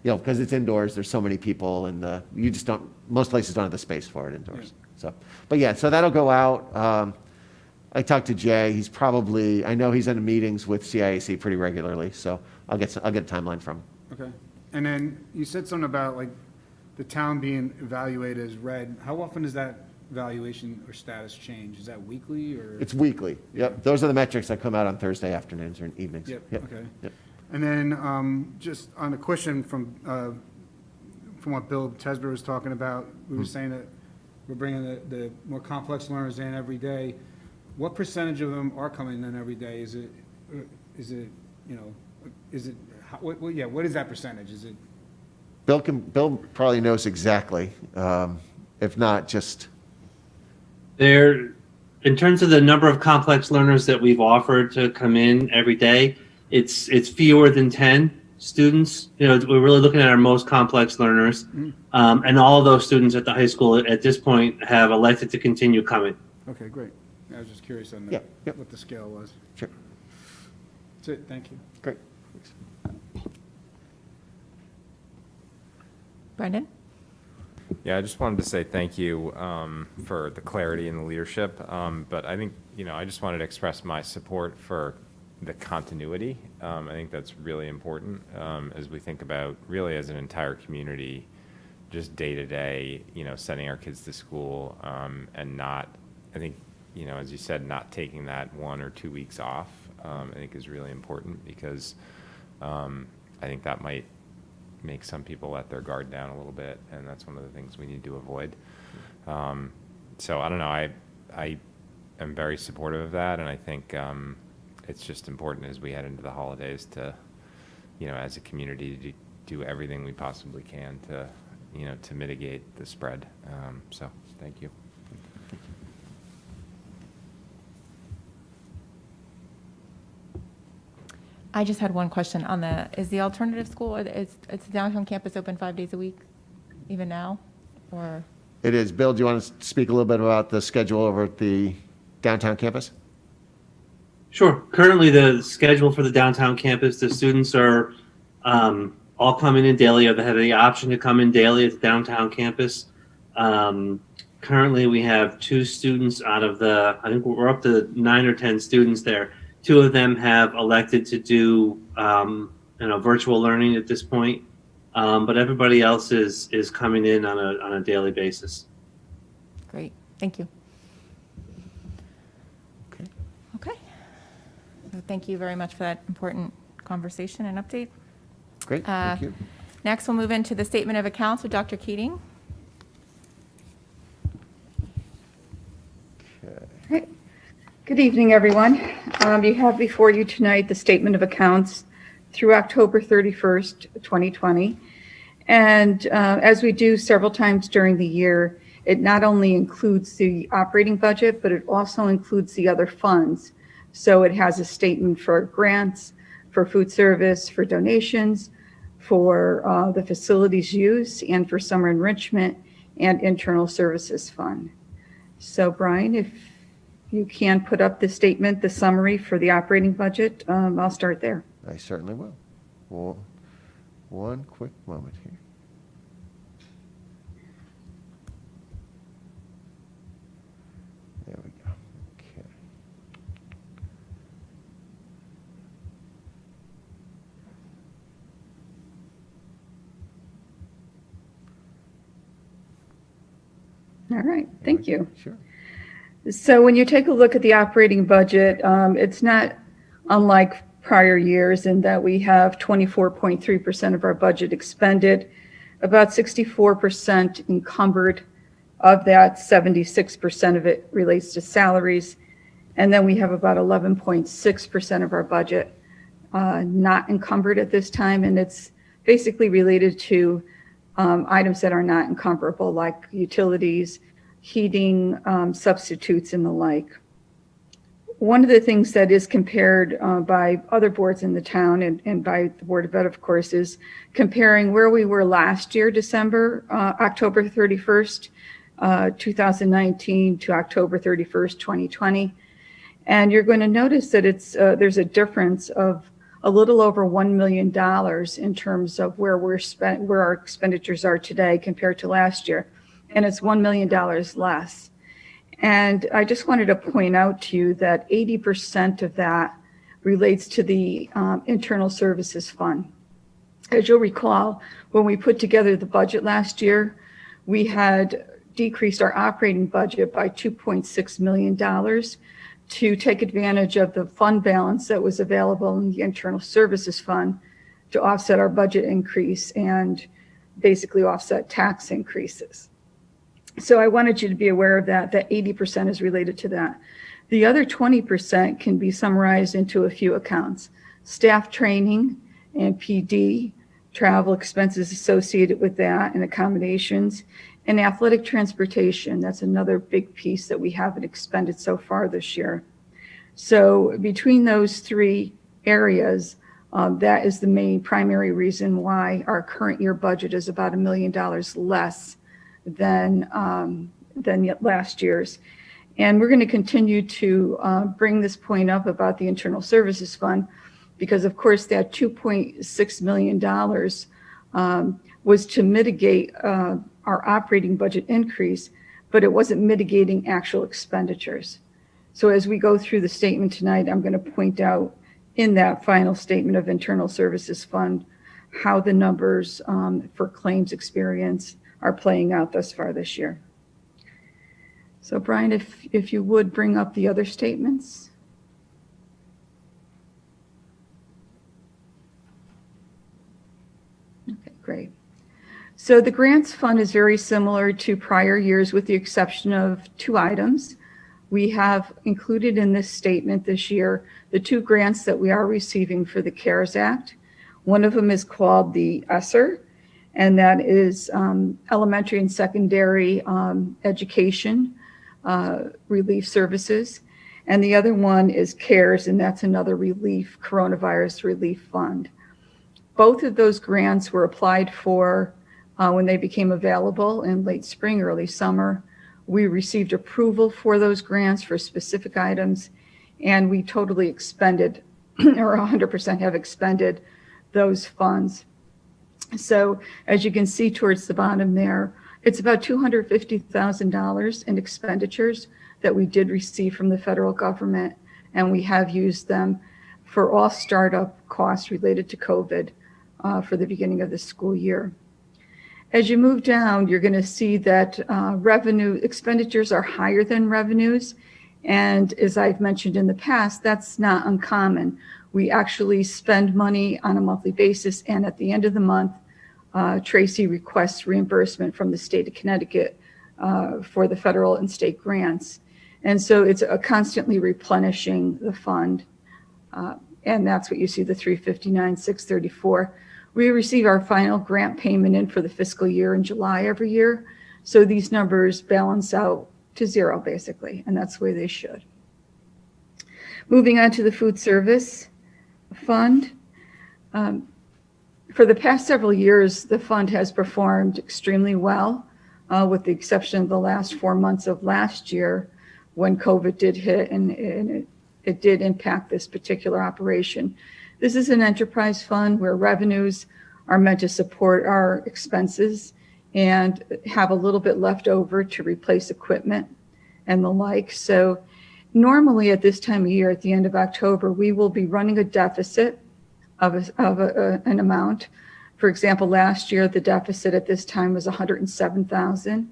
because it's indoors. There's so many people, and most places don't have the space for it indoors. Yeah. So that'll go out. I talked to Jay. I know he's in meetings with CIAC pretty regularly, so I'll get a timeline from him. Okay. And then you said something about like the town being evaluated as red. How often does that valuation or status change? Is that weekly or? It's weekly. Yep. Those are the metrics that come out on Thursday afternoons or evenings. Yep. Okay. Yep. And then just on a question from what Bill Tesber was talking about, we were saying that we're bringing the more complex learners in every day. What percentage of them are coming in every day? What is that percentage? Is it? Bill probably knows exactly. If not, just. In terms of the number of complex learners that we've offered to come in every day, it's fewer than 10 students. We're really looking at our most complex learners. And all of those students at the high school at this point have elected to continue coming. Okay, great. I was just curious on what the scale was. Sure. That's it. Thank you. Great. Brendan? Yeah, I just wanted to say thank you for the clarity and the leadership. But I think, I just wanted to express my support for the continuity. I think that's really important as we think about, really as an entire community, just day to day, sending our kids to school and not, I think, as you said, not taking that 1 or 2 weeks off, I think is really important because I think that might make some people let their guard down a little bit, and that's one of the things we need to avoid. So I don't know, I am very supportive of that, and I think it's just important as we head into the holidays to, as a community, to do everything we possibly can to, to mitigate the spread. So thank you. I just had one question on is the alternative school, is the downtown campus open 5 days a week, even now, or? It is. Bill, do you want to speak a little bit about the schedule over at the downtown campus? Sure. Currently, the schedule for the downtown campus, the students are all coming in daily, or they have the option to come in daily at the downtown campus. Currently, we have 2 students out of I think we're up to 9 or 10 students there. 2 of them have elected to do virtual learning at this point, but everybody else is coming in on a daily basis. Great, thank you. Okay. So thank you very much for that important conversation and update. Great, thank you. Next, we'll move into the statement of accounts with Dr. Keating. Okay. Great. Good evening, everyone. You have before you tonight the statement of accounts through October 31st, 2020. And as we do several times during the year, it not only includes the operating budget, but it also includes the other funds. So it has a statement for grants, for food service, for donations, for the facilities use, and for summer enrichment and internal services fund. So Brian, if you can put up the statement, the summary for the operating budget, I'll start there. I certainly will. Well, one quick moment here. There we go. Okay. All right, thank you. Sure. So when you take a look at the operating budget, it's not unlike prior years in that we have 24.3% of our budget expended, about 64% encumbered. Of that, 76% of it relates to salaries. And then we have about 11.6% of our budget not encumbered at this time. And it's basically related to items that are not encumberable, like utilities, heating, substitutes, and the like. One of the things that is compared by other boards in the town and by the Board of Ed, of course, is comparing where we were last year, October 31st, 2019 to October 31st, 2020. And you're going to notice that there's a difference of a little over $1 million in terms of where our expenditures are today compared to last year. And it's $1 million less. And I just wanted to point out to you that 80% of that relates to the internal services fund. As you'll recall, when we put together the budget last year, we had decreased our operating budget by $2.6 million to take advantage of the fund balance that was available in the internal services fund to offset our budget increase and basically offset tax increases. So I wanted you to be aware of that 80% is related to that. The other 20% can be summarized into a few accounts: staff training and PD, travel expenses associated with that and accommodations, and athletic transportation. That's another big piece that we haven't expended so far this year. So between those three areas, that is the main primary reason why our current year budget is about $1 million less than last year's. And we're going to continue to bring this point up about the internal services fund, because of course that $2.6 million was to mitigate our operating budget increase, but it wasn't mitigating actual expenditures. So as we go through the statement tonight, I'm going to point out in that final statement of internal services fund how the numbers for claims experience are playing out thus far this year. So Brian, if you would bring up the other statements. Okay, great. So the grants fund is very similar to prior years with the exception of two items. We have included in this statement this year the two grants that we are receiving for the CARES Act. One of them is called the ESSER, and that is elementary and secondary education relief services. And the other one is CARES, and that's another coronavirus relief fund. Both of those grants were applied for when they became available in late spring, early summer. We received approval for those grants for specific items, and we totally expended, or 100% have expended those funds. So as you can see towards the bottom there, it's about $250,000 in expenditures that we did receive from the federal government, and we have used them for all startup costs related to COVID for the beginning of the school year. As you move down, you're going to see that expenditures are higher than revenues. And as I've mentioned in the past, that's not uncommon. We actually spend money on a monthly basis, and at the end of the month, Tracy requests reimbursement from the state of Connecticut for the federal and state grants. And so it's constantly replenishing the fund. And that's what you see, the 359, 634. We receive our final grant payment in for the fiscal year in July every year. So these numbers balance out to zero, basically, and that's the way they should. Moving on to the food service fund. For the past several years, the fund has performed extremely well, with the exception of the last 4 months of last year when COVID did hit and it did impact this particular operation. This is an enterprise fund where revenues are meant to support our expenses and have a little bit left over to replace equipment and the like. So normally at this time of year, at the end of October, we will be running a deficit of an amount. For example, last year, the deficit at this time was $107,000.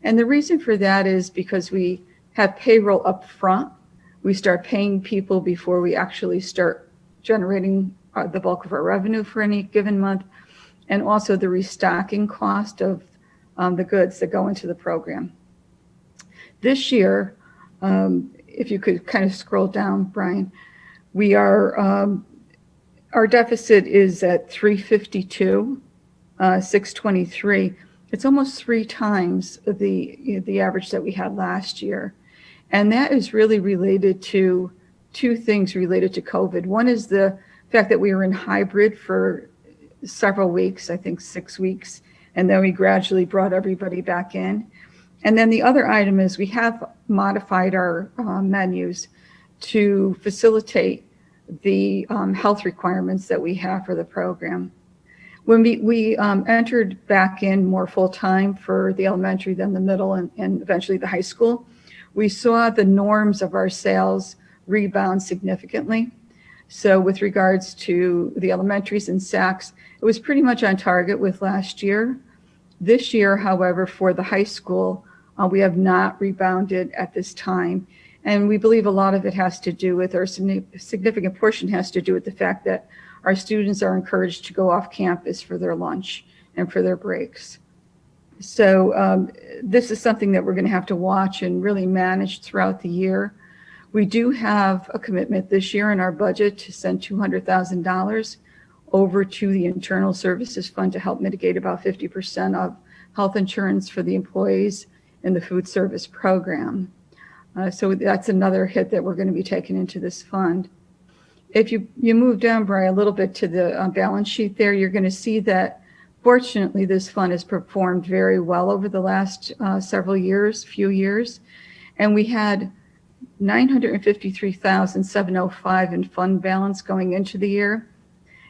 And the reason for that is because we have payroll up front. We start paying people before we actually start generating the bulk of our revenue for any given month, and also the restocking cost of the goods that go into the program. This year, if you could kind of scroll down, Brian, we are, our deficit is at 352, 623. It's almost 3 times the average that we had last year. And that is really related to 2 things related to COVID. One is the fact that we were in hybrid for several weeks, I think 6 weeks, and then we gradually brought everybody back in. And then the other item is we have modified our menus to facilitate the health requirements that we have for the program. When we entered back in more full-time for the elementary, then the middle, and eventually the high school, we saw the norms of our sales rebound significantly. So with regards to the elementaries and SACs, it was pretty much on target with last year. This year, however, for the high school, we have not rebounded at this time. And we believe a lot of it has to do with, or a significant portion has to do with the fact that our students are encouraged to go off campus for their lunch and for their breaks. So this is something that we're going to have to watch and really manage throughout the year. We do have a commitment this year in our budget to send $200,000 over to the Internal Services Fund to help mitigate about 50% of health insurance for the employees in the food service program. So that's another hit that we're going to be taking into this fund. If you move down, Brian, a little bit to the balance sheet there, you're going to see that fortunately this fund has performed very well over the last few years. And we had $953,705 in fund balance going into the year.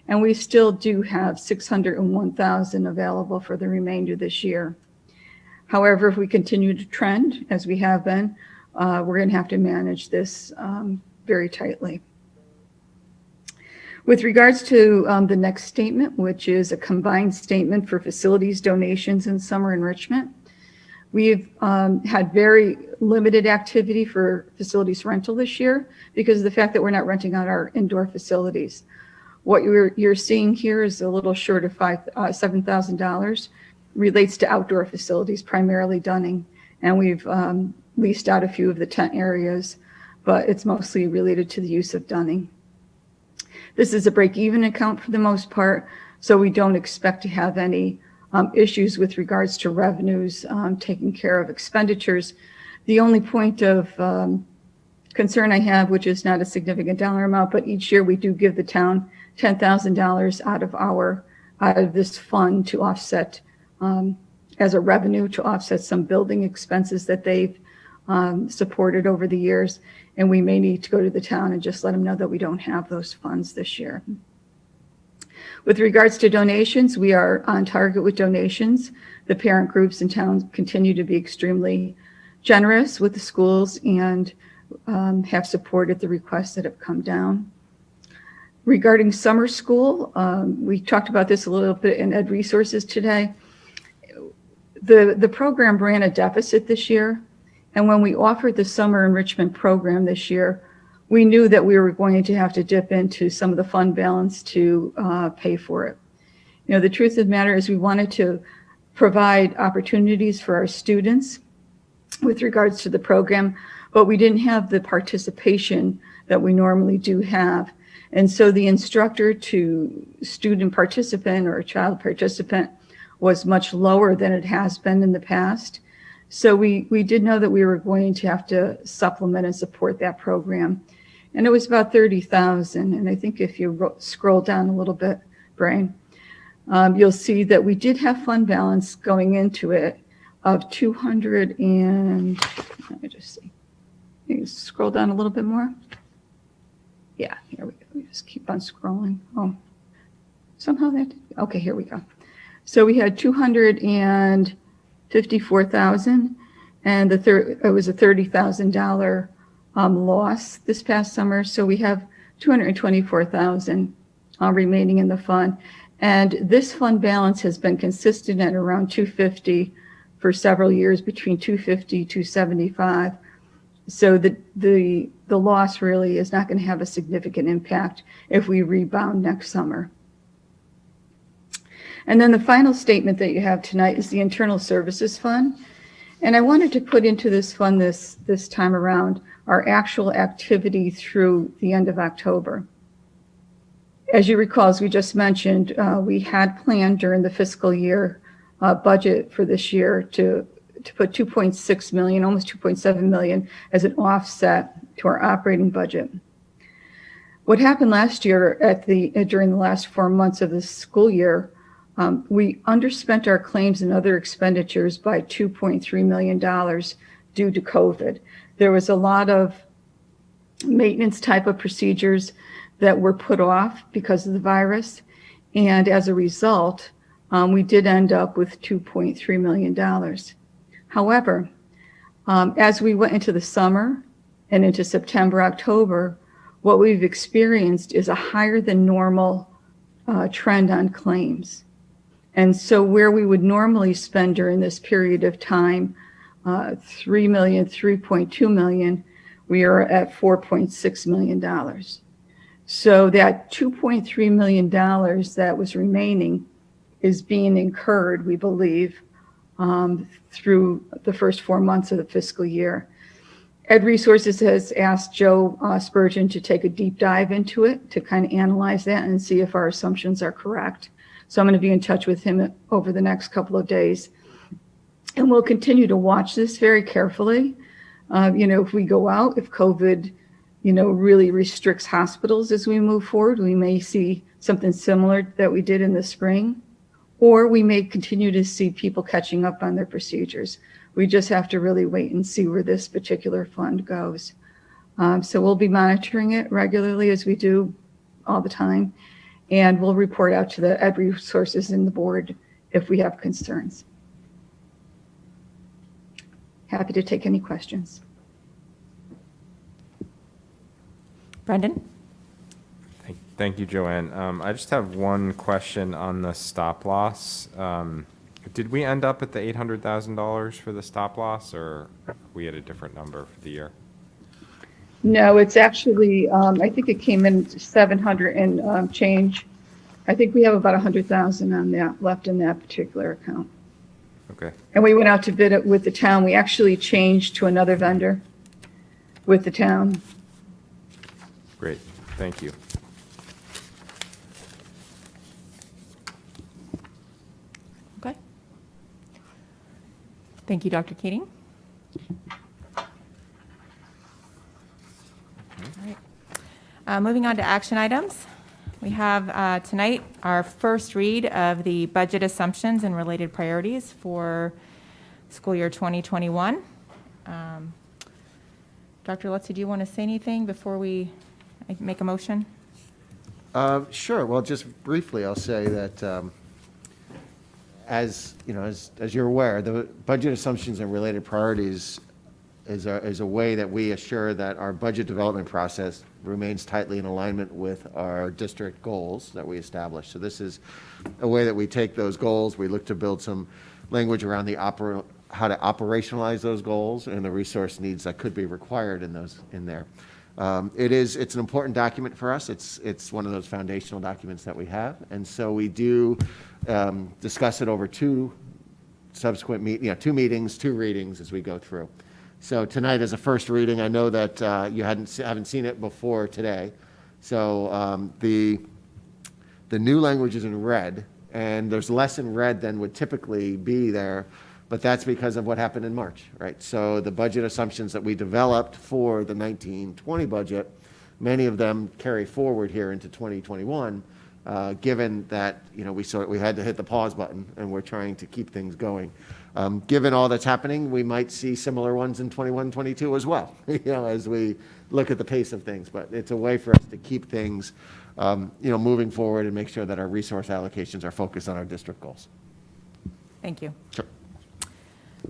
And we still do have $601,000 available for the remainder of this year. However, if we continue to trend as we have been, we're going to have to manage this very tightly. With regards to the next statement, which is a combined statement for facilities, donations, and summer enrichment, we've had very limited activity for facilities rental this year because of the fact that we're not renting out our indoor facilities. What you're seeing here is a little short of $7,000, relates to outdoor facilities, primarily Dunning, and we've leased out a few of the tent areas, but it's mostly related to the use of Dunning. This is a break-even account for the most part, so we don't expect to have any issues with regards to revenues, taking care of expenditures. The only point of concern I have, which is not a significant dollar amount, but each year we do give the town $10,000 out of this fund to offset as a revenue to offset some building expenses that they've supported over the years. And we may need to go to the town and just let them know that we don't have those funds this year. With regards to donations, we are on target with donations. The parent groups in town continue to be extremely generous with the schools and have supported the requests that have come down. Regarding summer school, we talked about this a little bit in Ed Resources today. The program ran a deficit this year. And when we offered the summer enrichment program this year, we knew that we were going to have to dip into some of the fund balance to pay for it. You know, the truth of the matter is we wanted to provide opportunities for our students with regards to the program, but we didn't have the participation that we normally do have. And so the instructor to student participant or child participant was much lower than it has been in the past. So we did know that we were going to have to supplement and support that program. And it was about 30,000. And I think if you scroll down a little bit, Brian, you'll see that we did have fund balance going into it of 200 and, let me just see. Can you scroll down a little bit more? Yeah, here we go. We just keep on scrolling. Oh, somehow that, okay, here we go. So we had 254,000, and it was a $30,000 loss this past summer. So we have 224,000 remaining in the fund. And this fund balance has been consistent at around 250 for several years, between 250, 275. So the loss really is not going to have a significant impact if we rebound next summer. And then the final statement that you have tonight is the Internal Services Fund. And I wanted to put into this fund this time around our actual activity through the end of October. As you recall, as we just mentioned, we had planned during the fiscal year budget for this year to put 2.6 million, almost 2.7 million as an offset to our operating budget. What happened last year during the last 4 months of this school year, we underspent our claims and other expenditures by $2.3 million due to COVID. There was a lot of maintenance type of procedures that were put off because of the virus. And as a result, we did end up with $2.3 million. However, as we went into the summer and into September, October, what we've experienced is a higher than normal trend on claims. And so where we would normally spend during this period of time, 3 million, 3.2 million, we are at $4.6 million. So that $2.3 million that was remaining is being incurred, we believe, through the first 4 months of the fiscal year. Ed Resources has asked Joe Spurgeon to take a deep dive into it to kind of analyze that and see if our assumptions are correct. So I'm going to be in touch with him over the next couple of days. And we'll continue to watch this very carefully. If we go out, if COVID, really restricts hospitals as we move forward, we may see something similar that we did in the spring, or we may continue to see people catching up on their procedures. We just have to really wait and see where this particular fund goes. So we'll be monitoring it regularly as we do all the time. And we'll report out to the Ed Resources and the board if we have concerns. Happy to take any questions. Brendan? Thank you, Joanne. I just have one question on the stop loss. Did we end up at the $800,000 for the stop loss, or we had a different number for the year? No, it's actually, I think it came in 700 and change. I think we have about 100,000 on that left in that particular account. Okay. And we went out to bid it with the town. We actually changed to another vendor with the town. Great. Thank you. Okay. Thank you, Dr. Keating. All right. Moving on to action items. We have tonight our first read of the budget assumptions and related priorities for school year 2021. Dr. Lutzy, do you want to say anything before we make a motion? Sure. Well, just briefly, I'll say that as you're aware, the budget assumptions and related priorities is a way that we assure that our budget development process remains tightly in alignment with our district goals that we establish. So this is a way that we take those goals, we look to build some language around how to operationalize those goals and the resource needs that could be required in there. It's an important document for us. It's one of those foundational documents that we have, and so we do discuss it over two subsequent two meetings, two readings as we go through. So tonight is a first reading. I know that you haven't seen it before today, So the new language is in red, and there's less in red than would typically be there, but that's because of what happened in March, right? So the budget assumptions that we developed for the 1920 budget, many of them carry forward here into 2021, given that we had to hit the pause button, and we're trying to keep things going. Given all that's happening, we might see similar ones in 21, 22 as well, as we look at the pace of things. But it's a way for us to keep things, moving forward and make sure that our resource allocations are focused on our district goals. Thank you. Sure.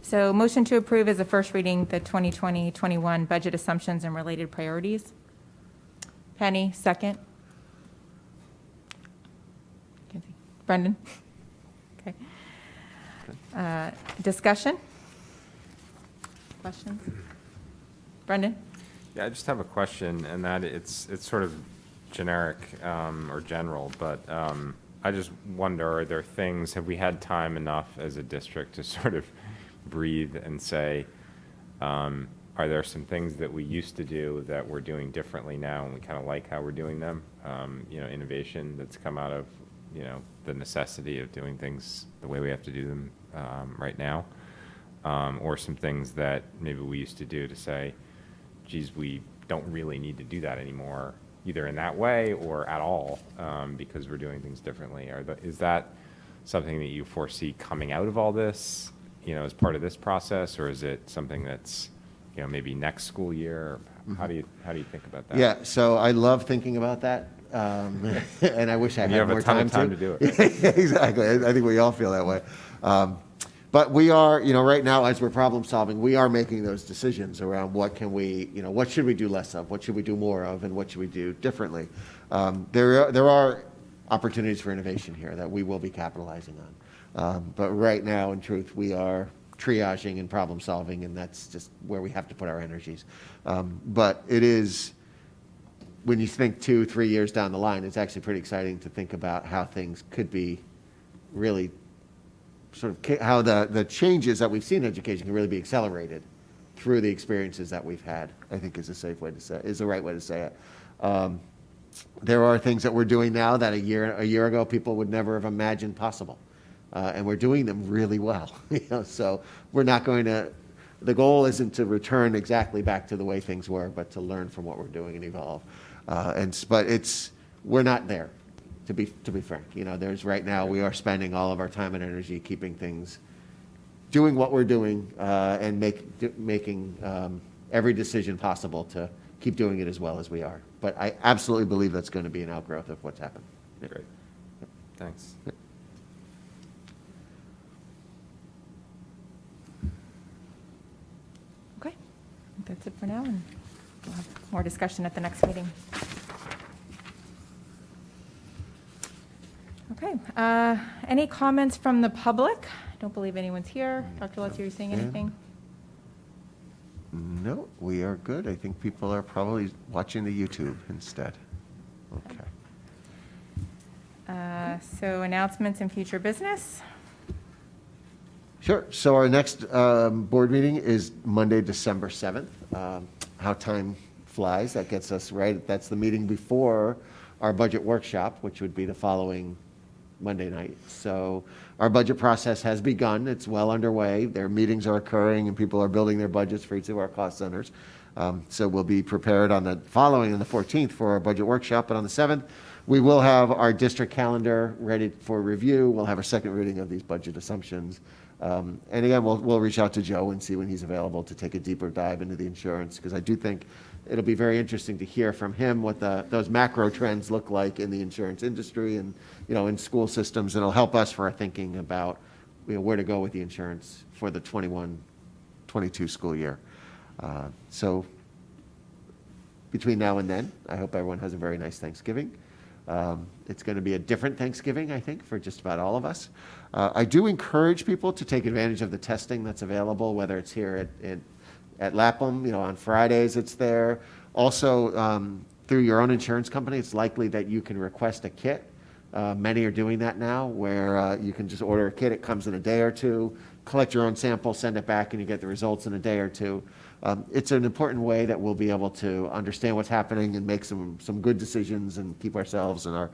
So motion to approve as a first reading, the 2020-21 budget assumptions and related priorities. Penny, second. Brendan? Okay. Discussion? Questions? Brendan? Yeah, I just have a question, and that it's sort of generic or general, but I just wonder, are there things, have we had time enough as a district to sort of breathe and say, are there some things that we used to do that we're doing differently now, and we kind of like how we're doing them? Innovation that's come out of, the necessity of doing things the way we have to do them right now, or some things that maybe we used to do to say, geez, we don't really need to do that anymore, either in that way or at all, because we're doing things differently. Is that something that you foresee coming out of all this, as part of this process, or is it something that's, maybe next school year? How do you think about that? Yeah, so I love thinking about that, and I wish I had more time to. You have a ton of time to do it. Exactly. I think we all feel that way. But we are, right now, as we're problem solving, we are making those decisions around what can we, what should we do less of, what should we do more of, and what should we do differently. There are opportunities for innovation here that we will be capitalizing on. But right now, in truth, we are triaging and problem solving, and that's just where we have to put our energies. But it is, when you think 2-3 years down the line, it's actually pretty exciting to think about how things could be really sort of how the changes that we've seen in education can really be accelerated through the experiences that we've had, I think is the right way to say it. There are things that we're doing now that a year ago people would never have imagined possible. And we're doing them really well. So we're not going to, the goal isn't to return exactly back to the way things were, but to learn from what we're doing and evolve. But we're not there. To be frank, there's right now we are spending all of our time and energy keeping things, doing what we're doing, and making every decision possible to keep doing it as well as we are. But I absolutely believe that's going to be an outgrowth of what's happened. Great. Thanks. Okay. I think that's it for now, and we'll have more discussion at the next meeting. Okay. Any comments from the public? I don't believe anyone's here. Dr. Lutz, are you saying anything? No, we are good. I think people are probably watching the YouTube instead. Okay. So announcements and future business. Sure. So our next board meeting is Monday, December 7th. How time flies. That gets us right. That's the meeting before our budget workshop, which would be the following Monday night. So our budget process has begun. It's well underway. Their meetings are occurring and people are building their budgets for each of our cost centers. So we'll be prepared on the 14th for our budget workshop. And on the 7th, we will have our district calendar ready for review. We'll have a second reading of these budget assumptions. And again, we'll reach out to Joe and see when he's available to take a deeper dive into the insurance, because I do think it'll be very interesting to hear from him what those macro trends look like in the insurance industry and in school systems. It'll help us for our thinking about where to go with the insurance for the 21-22 school year. So between now and then, I hope everyone has a very nice Thanksgiving. It's going to be a different Thanksgiving, I think, for just about all of us. I do encourage people to take advantage of the testing that's available, whether it's here at Lapham, on Fridays it's there. Also, through your own insurance company, it's likely that you can request a kit. Many are doing that now, where you can just order a kit. It comes in a day or two, collect your own sample, send it back, and you get the results in a day or two. it's an important way that we'll be able to understand what's happening and make some good decisions and keep ourselves and our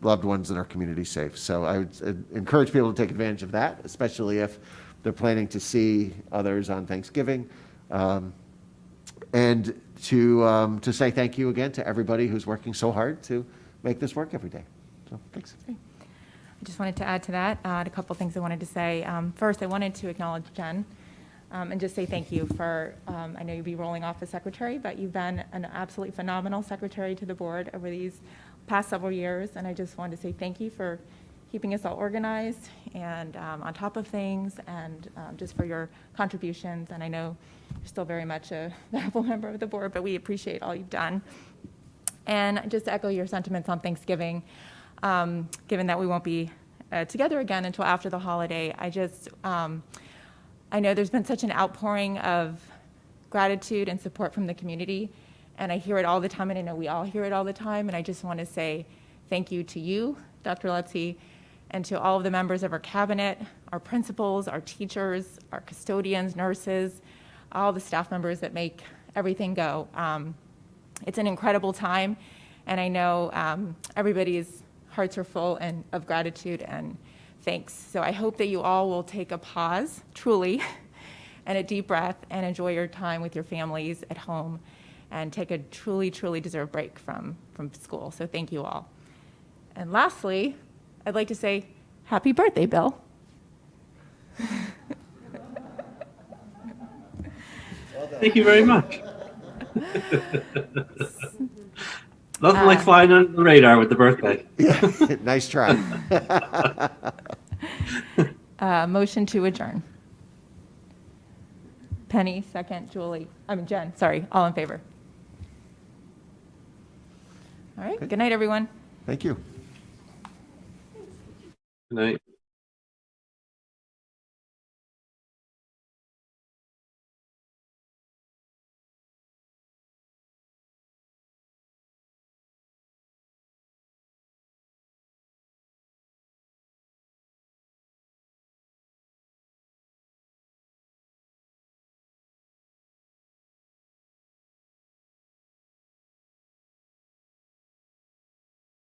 loved ones and our community safe. So I would encourage people to take advantage of that, especially if they're planning to see others on Thanksgiving. And to say thank you again to everybody who's working so hard to make this work every day. So thanks. I just wanted to add to that, a couple things I wanted to say. First, I wanted to acknowledge Jen and just say thank you for, I know you'll be rolling off as secretary, but you've been an absolutely phenomenal secretary to the board over these past several years, and I just wanted to say thank you for keeping us all organized and on top of things, and just for your contributions. And I know you're still very much a valuable member of the board, but we appreciate all you've done. And just to echo your sentiments on Thanksgiving, given that we won't be together again until after the holiday, I know there's been such an outpouring of gratitude and support from the community, and I hear it all the time, and I know we all hear it all the time, and I just want to say thank you to you, Dr. Lutzy, and to all of the members of our cabinet, our principals, our teachers, our custodians, nurses, all the staff members that make everything go. It's an incredible time, and I know everybody's hearts are full of gratitude and thanks. So I hope that you all will take a pause, truly, and a deep breath, and enjoy your time with your families at home, and take a truly, truly deserved break from school. So thank you all. And lastly, I'd like to say happy birthday, Bill. Thank you very much. Nothing like flying under the radar with the birthday. Yeah, nice try. Motion to adjourn. Penny, second. Jen, sorry. All in favor? All right. Good night, everyone. Thank you. Good night.